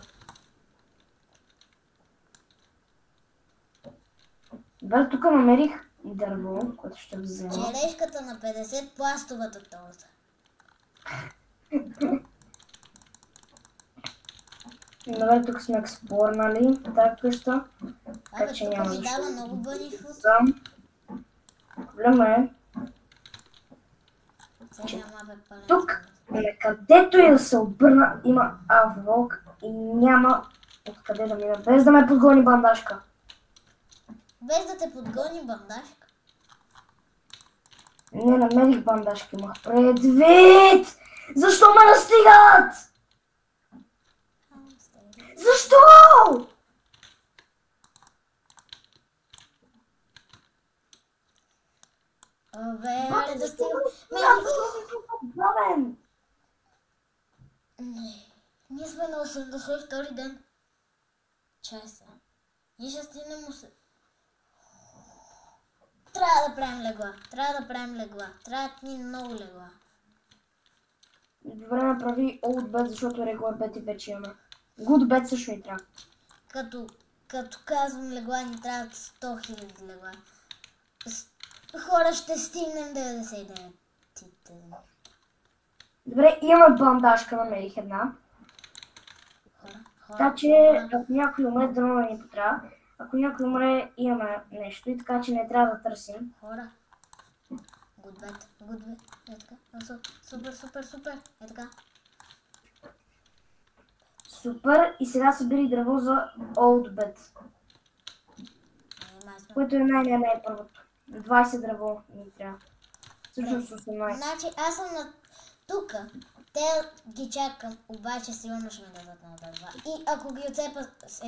Добре, тук намерих дърво, което ще взема. Черешката на 50 пластовата торта. Добре, тук сме експлорнали тази къща. Абе, тук ми дава много бънифуд. Проблема е, Целият мап е пълен. тук, където и да се обърна, има авлог и няма откъде да мина, без да ме подгони бандажка. Без да те подгони бандажка. Не намерих бандажки, имах предвид! Защо ме настигат? Защо? Абе, да стигам. Ние сме на 82 ден. Чеса. Ние ще стигнем Трябва да правим легла. Трябват ни много легла. Добре, направи Old Bed, защото Regular Bed и вече имаме. Good Bed също ни трябва. Като казвам легла, ни трябват 100 000 легла. Хора, ще стигнем 99. Добре, имаме бандажка, намерих една. Така че, ако някой умре, дано не ни потрябва. Ако някой умре, имаме нещо и така, че не трябва да търсим. Хора. Good bed. Е така. Супер. Е така. Супер. И сега събери дърво за Old Bed. Което е най-първото. 20 дърво ни трябва. Всъщност 18. Значи аз съм на тука. Те ги чакам, обаче сигурно ще ми дадат на дърва. И ако ги отцепа,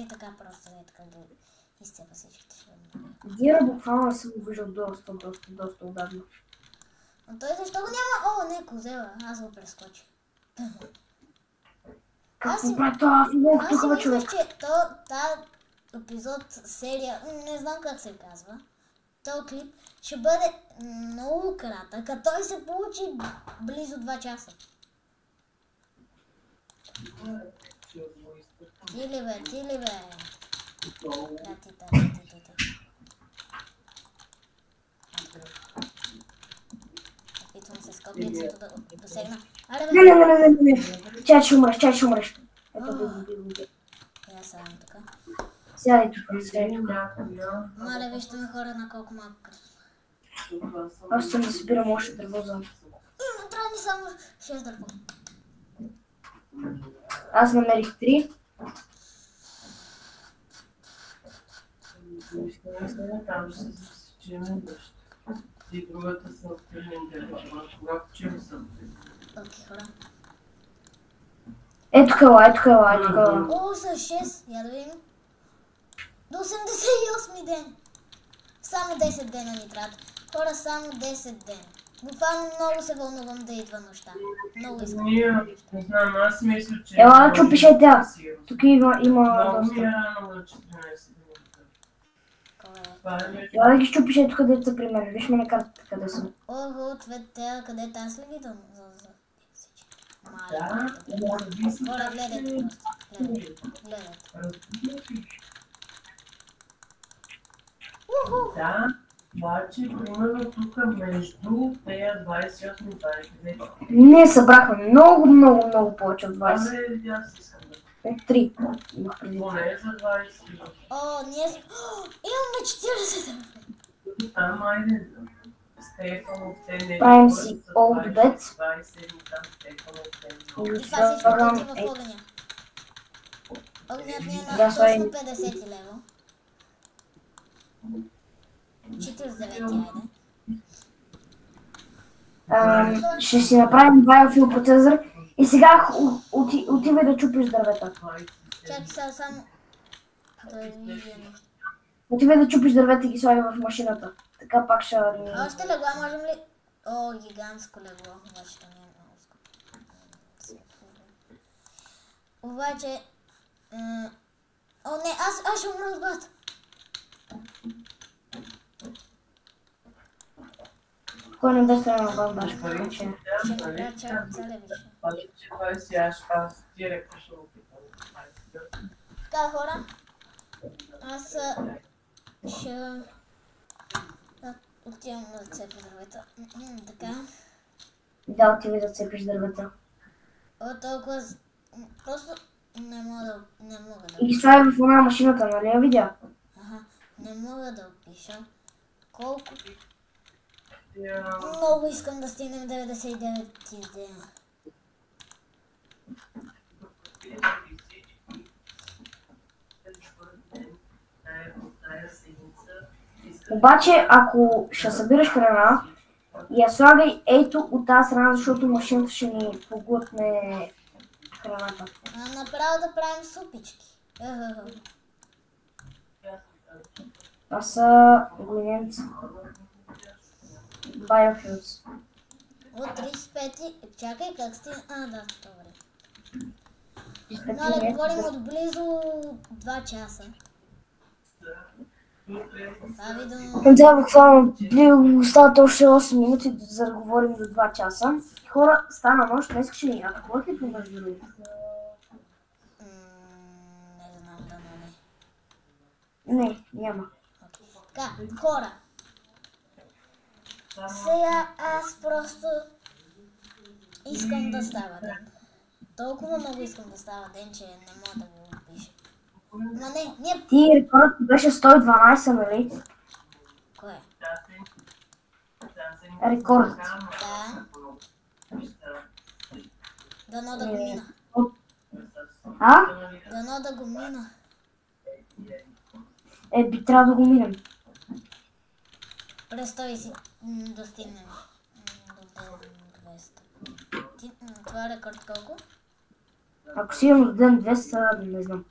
така просто, така ги Изцепа всичките шевове. Дира буквално не съм го виждал доста отдавна. Но той защо го няма? О, не, козела. Аз го прескочих. Какво прави това влог тук, бе, човек? Аз си мислех, че тази епизод, серия, не знам как се казва, този клип ще бъде много кратък, а той се получи близо 2 часа. Ти ли бе? Да, ти. Опитвам се с копиецето да досегна. Аре бе! Не. Чай ще умреш. Ето би. Я сядам тук. Сядай тук. Мале, вижте ме хора на колко малко кръв. Аз съм да събирам още дърво за... Но трябва ни само 6 дърво. Аз намерих 3. Там ще се засечем дъжд. И другата са оттеглен дърва. Когато че ми съм Окей, хора. Ето кала. О, са 6. Я да видим. До 88 ден. Само 10 дена ни трябва. Хора, само 10 дена. Буквално много се вълнувам да идва нощта. Много искам. Не знам, аз мисля, че... Ела да чупиш е тя. Тук има Много ми е доста. рано на 14 минути. Ела да ги щупиш ето където са при мен. Виж ме на картата къде са. Ого, те къде аз ли ги дам? Да, може би си Хора, гледайте просто. Гледайте. Да, обаче, примерно тук между тези 28 и 29. Не, събрахме много повече от 20. Абе, аз искам да... 3 имах преди. Поне за 20. О, ние имаме 40. Там, айде, Стефанов, те не... Правим си Old Bet. 27 там, Стефанов, те И И това всичко слагам отива в огъня. Огнят ни е на Да, точно слагам. 50 лева. 49, айде. Ще си направим биофилпроцесор и сега отивай да чупиш дървета. Чакай сега само да видя нещо. Отивай да чупиш дървета и ги слагай в машината. Така пак ще... Още легла можем ли? О, гигантско легло. Обаче то не е много скъпо. Обаче... О, не, аз ще умра от глад. Кой не бе страна на бандаж, че... Ще направя чак целя више. Че той си аз директно ще го питам. Така, хора. Аз ще... да, отивам да цепя дървета. Така. Да, отивай да цепиш дървета. О, толкова... Просто не мога да... И ги слагай в една машината, нали я видя? Аха, не мога да опиша колко... Много искам да стигнем 99 дена. Обаче, ако ще събираш храна, я слагай ето от тази страна, защото машината ще ни поглътне храната. Направо да правим супички. Това са глиненца. Biofuels. От 35... Чакай, как сте... Да, добре. Изпети Мале, не. говорим от близо 2 часа. Това видно... Да, буквално остават още 8 минути, за да говорим до 2 часа. Хора, стана нощ, днес ще ни атакуват ли помежду другите? Не знам, да не. Не, няма. Така, хора. Сега аз просто искам да става ден. Толкова много искам да става ден, че не мога да го опиша. Ма не, ние... Ти рекордът беше 112, нали? Кое? Рекордът. Да. Дано да го мина. А? Дано да го мина. Би трябва да го минем. Престой си да стигнем до 200. Това е рекорд колко? Ако си имам до ден 200, не знам.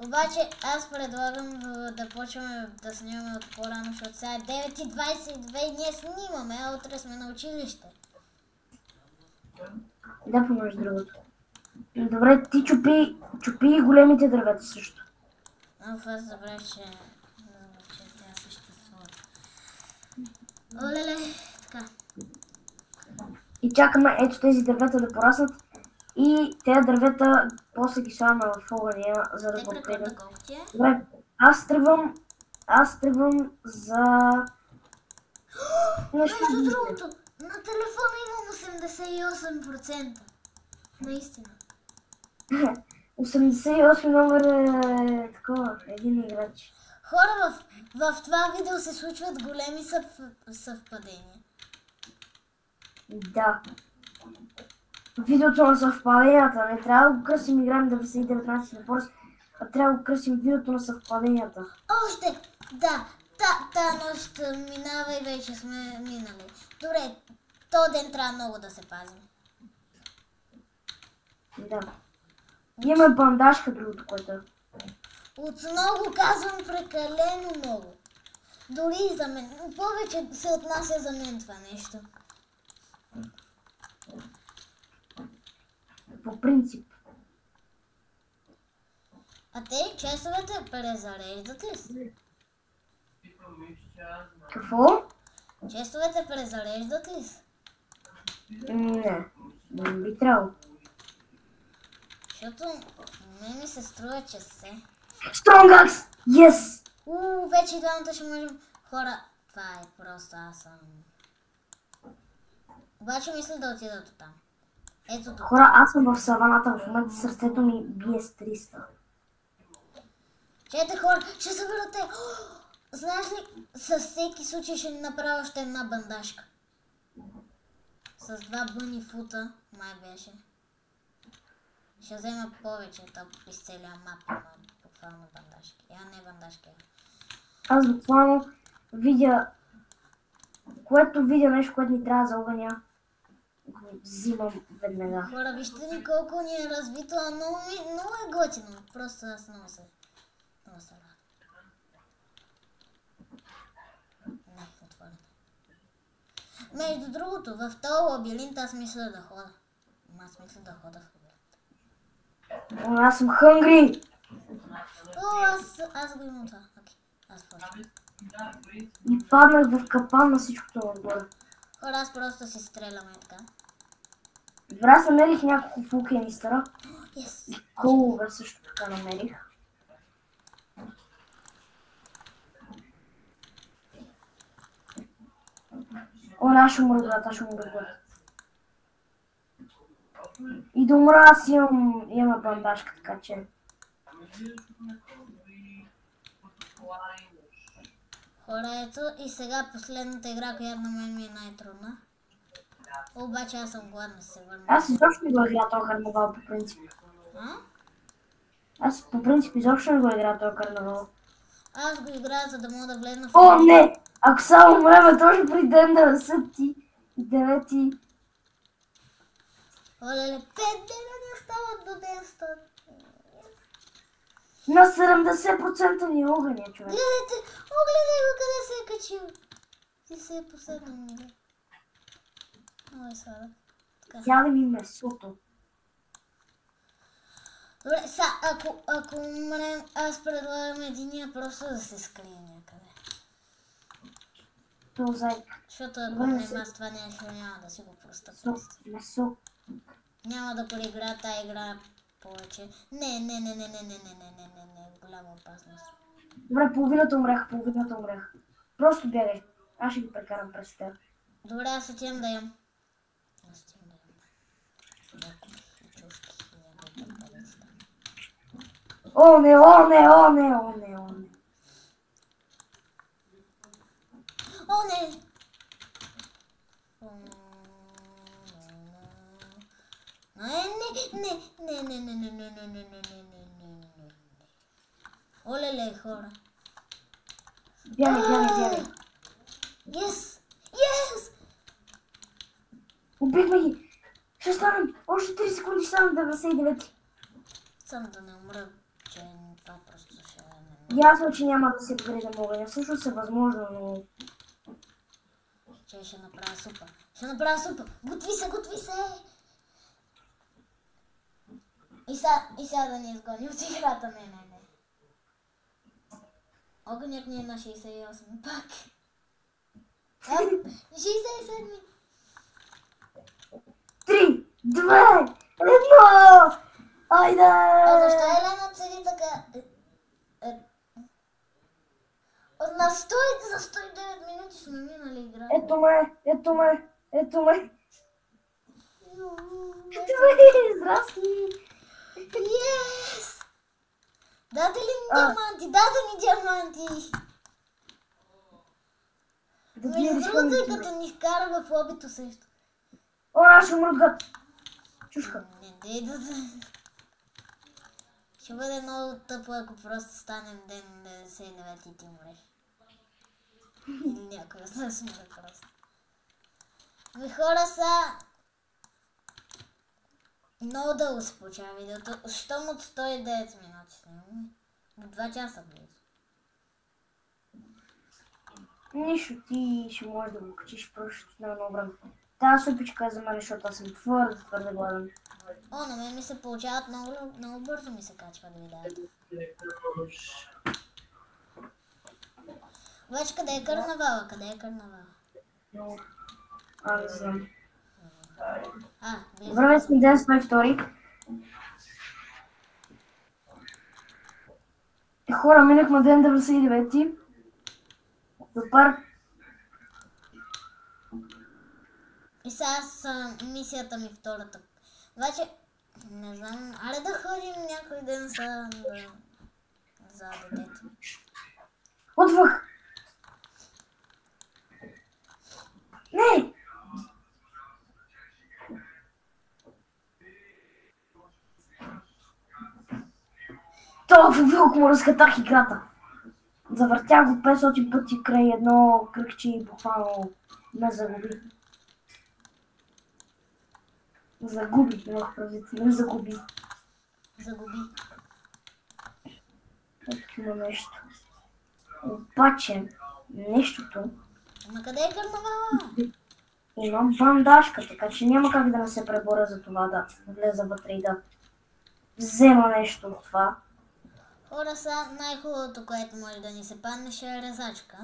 Обаче аз предлагам да почваме да снимаме от по-рано, защото сега е 9:22 и ние снимаме, а утре сме на училище. Да, помежду другото. Добре, ти чупи големите дървета също. Аз забравих, че тя съществува. Олеле, така. И чакаме ето тези дървета да пораснат. И тези дървета после ги слагаме в огъня, за да го отпегат. Добре, аз тръгвам за... Между другото, на телефона имам 88%. Наистина. 88 номер е такова, един играч. Хора, в това видео се случват големи съвпадения. Да. Видеото на съвпаденията. Не трябва да го кръстим играем 19 на Force, а трябва да го кръстим видеото на съвпаденията. Още! Да! Та нощ минава и вече сме минали. Добре, този ден трябва много да се пазим. Да. Имаме бандажка, другото, което е. Отново казвам прекалено много. Дори и за мен. Повече се отнася за мен това нещо. По принцип. А те честовете презареждат ли се? Какво? Честовете презареждат ли се? Не би трябвало. Защото мен ми се струва, че се. Strongax! Yes! Вече и двамата ще можем. Хора, това е просто аз съм. Обаче мисля да отида до там. Ето тук. Хора, аз съм в саваната, в момента сърцето ми бие с 300. Чете хора, ще събера те. Знаеш ли, със всеки случай ще направя още една бандажка. С 2 бъни фута, май беше. Ще взема повече, топ из целия мап има буквално бандажки. Не бандажки. Аз буквално видя, което видя нещо, което ни трябва за огъня, го взимам веднага. Хора, вижте ни колко ни е развито, а много е готино. Просто аз много се радвам. Не, отворено. Между другото, в този лабиринт аз мисля да хода. Аз мисля да хода в лабиринт. Аз съм хънгри! Аз го имам това. Окей, аз почвам. И паднах в капан на всичкото отгоре. Хора, аз просто си стрелям и така. Добре, аз намерих няколко фул канистъра. Yes. Колове също така намерих. Аз ще умра, брат, И да умра, аз имам бандажка, така че... Хора, ето и сега последната игра, която на мен ми е най-трудна. Обаче аз съм гладна, се върна. Аз изобщо не го играя този карнавал по принцип. Аз по принцип изобщо не го играя този карнавал. Аз го играя, за да мога да влезна в... О, не! Ако само време точно при ден 99. Олеле, 5 дена ни остават до ден 100. На 70% ни е огъня, човек. Гледайте, огледай го къде се е качил. И се е поседнал ми. Ой, сладък. Яде ми месото. Добре, ако умрем, аз предлагам единия просто да се скрие някъде. То зайк. Защото ако умрем, аз това няма да си го простъпя. Месо. Няма да преиграя тази игра повече. Не, голяма опасност. Добре, половината умрях. Просто бягай. Аз ще ги прекарам през теб. Добре, аз отивам да ям. О, не. О, не! Не. Олеле, хора. Бягай. Yes! Убихме ги. Ще станем. Още 3 секунди ще станем 99. Само да не умра, че това Ясно, че няма да се апгрейдам огъня. Всъщност е възможно, но... Че ще направя супа. Ще направя супа. Готви се, готви се! И сега да ни изгони от играта. Не. Огънят ни е на 68. Пак. 67. 3, 2, 1! Айде! А защо Елена седи така? На 100 за 109 минути сме минали игра. Ето ме! Здрасти! Yes! Дайте ли ни диаманти? Дайте ни диаманти! Между другото и като ни вкара в лобито също. О, аз ще умра от гад! Чушка. Не дей да... Ще бъде много тъпо, ако просто станем ден 99 и ти умреш. Или някой от нас умре просто. Ми хора са... Много дълго се получава видеото. Щом от 109 минути снимаме. До 2 часа близо. Нищо, ти ще можеш да го качиш просто на едно време. Тази супичка е за мен, защото аз съм твърде гладен. О, на мен ми се получават много бързо ми се качва да видеята. Обаче къде е карнавала? Не знам. Близо. Време сме ден 102. Хора, минахме ден 99. Супер. И сега с мисията ми втората. Обаче, не знам, аре да ходим някой ден за детето. Отвъх! Не! Толкова вилко му разкатах играта. Завъртях го 500 пъти край едно кръгче и буквално ме загуби. Имах предвид, не загуби. Ето има нещо. Обаче, нещото... Ама къде е карнавала? Имам бандажка, така че няма как да не се преборя за това да влеза вътре и да взема нещо от това. Хора са най-хубавото, което може да ни се падне, ще е резачка.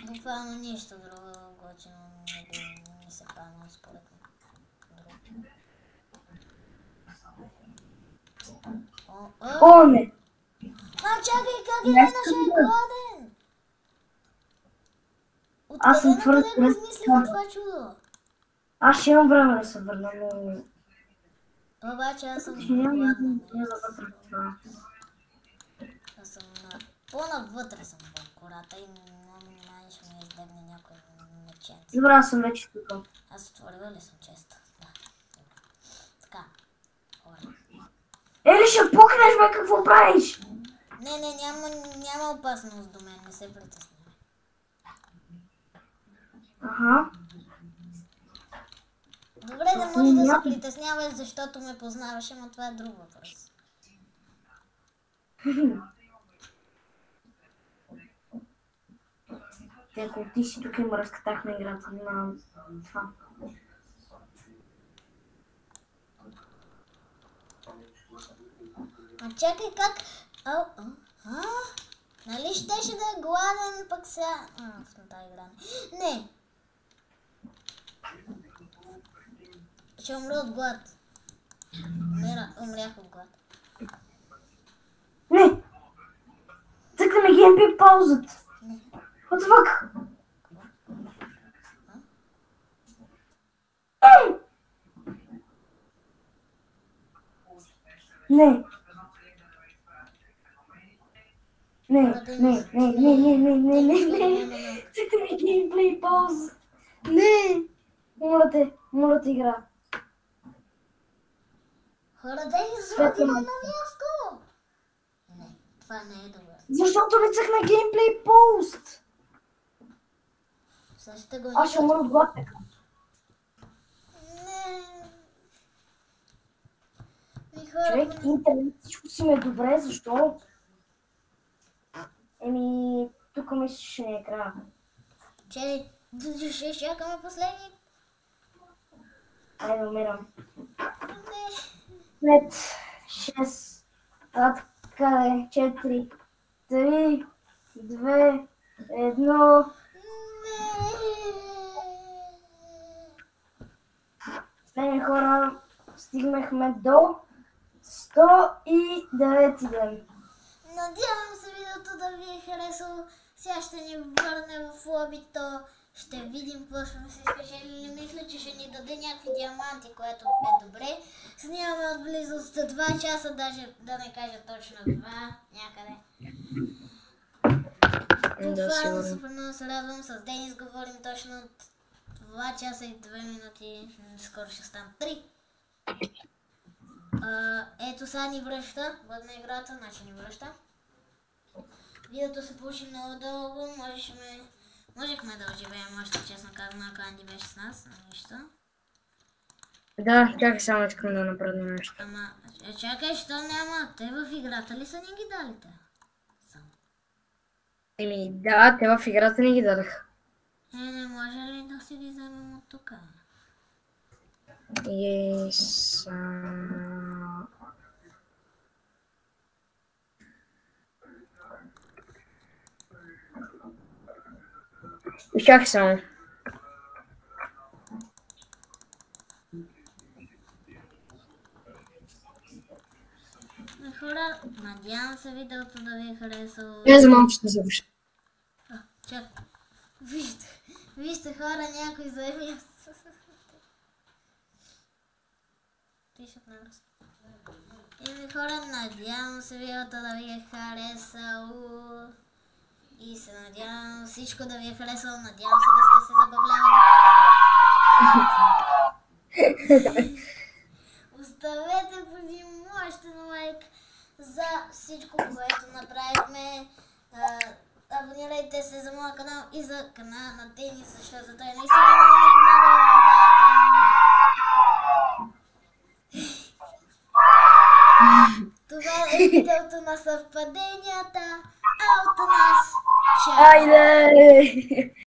Буквално нищо друго готино не би ни се паднало според мен. О, не! Чакай, как Елена ще е гладен? Аз съм Откъде твърде накъде измислила това чудо? Аз ще имам време да се върна, но... Обаче аз съм Нямам гладна. Аз съм по-навътре съм в гората и май ще ми издегне някой меченце. Добре, аз съм вече тук. Аз отворила ли съм често? Да. Така. Хора. Ели ще пухнеш, бе, какво правиш? Не, няма опасност до мен, не се притеснявай. Ага. Добре, да може да се притесняваш, защото ме познаваш, но това е друг въпрос. Ако ти си тук има разкатах на играта на това. А чакай как... Нали щеше да е гладен пък сега... в тази игра. Не! Ще умра от глад. Умрях от глад. Не! Цъкна ми геймплей паузата. Отвък! Ей! Не! Цъкна ми геймплей пауза. Не! Моля те игра. Хора, да изродима на място! Не, това не е добре. Защото ми цъкна геймплей пост. Сега ще го Аз ще умра от глад. Не. Човек, интернет всичко си ми е добре, защо? Колко мислиш, че ни е края? Че ще чакаме последни. Айде, умирам. Не. 5, 6, откъде? 4, 3, 2, 1. Хора, стигнахме до 109 ден. Надявам се видеото да ви е харесало. Сега ще ни върне в лобито. Ще видим какво сме си спечелили. Мисля, че ще ни даде някакви диаманти, което е добре. Снимаме отблизо 2 часа, даже да не кажа точно 2 някъде. Буквално супер много се радвам. С Денис говорим точно от 2 часа и 2 минути. Скоро ще стане 3. Ето сега ни връща. Бъдна играта, значи ни връща. Видеото се получи много дълго. Можехме да оживеем още, честно казано, ако Анди беше с нас, но нищо. Да, чакай, само искам да направя нещо. Ама, чакай, що няма? Те в играта ли са ни ги дали те? Еми, да, те в играта ни ги дадах. Не може ли да си ги вземем от тук? Yes. Чакай само. Хора, надявам се видеото да ви е харесало. Не за малко ще завърша. Чакай. Вижте хора, някой заеми. Пишат на раз. Еми хора, надявам се видеото да ви е харесало. И се надявам всичко да ви е харесало. Надявам се да сте се забавлявали. Оставете преди мощен лайк за всичко, което направихме. Абонирайте се за моя канал и за канала на Денис, защото той наистина много ми помага в видеото. Това е видеото на съвпаденията, а от нас чао! Айде!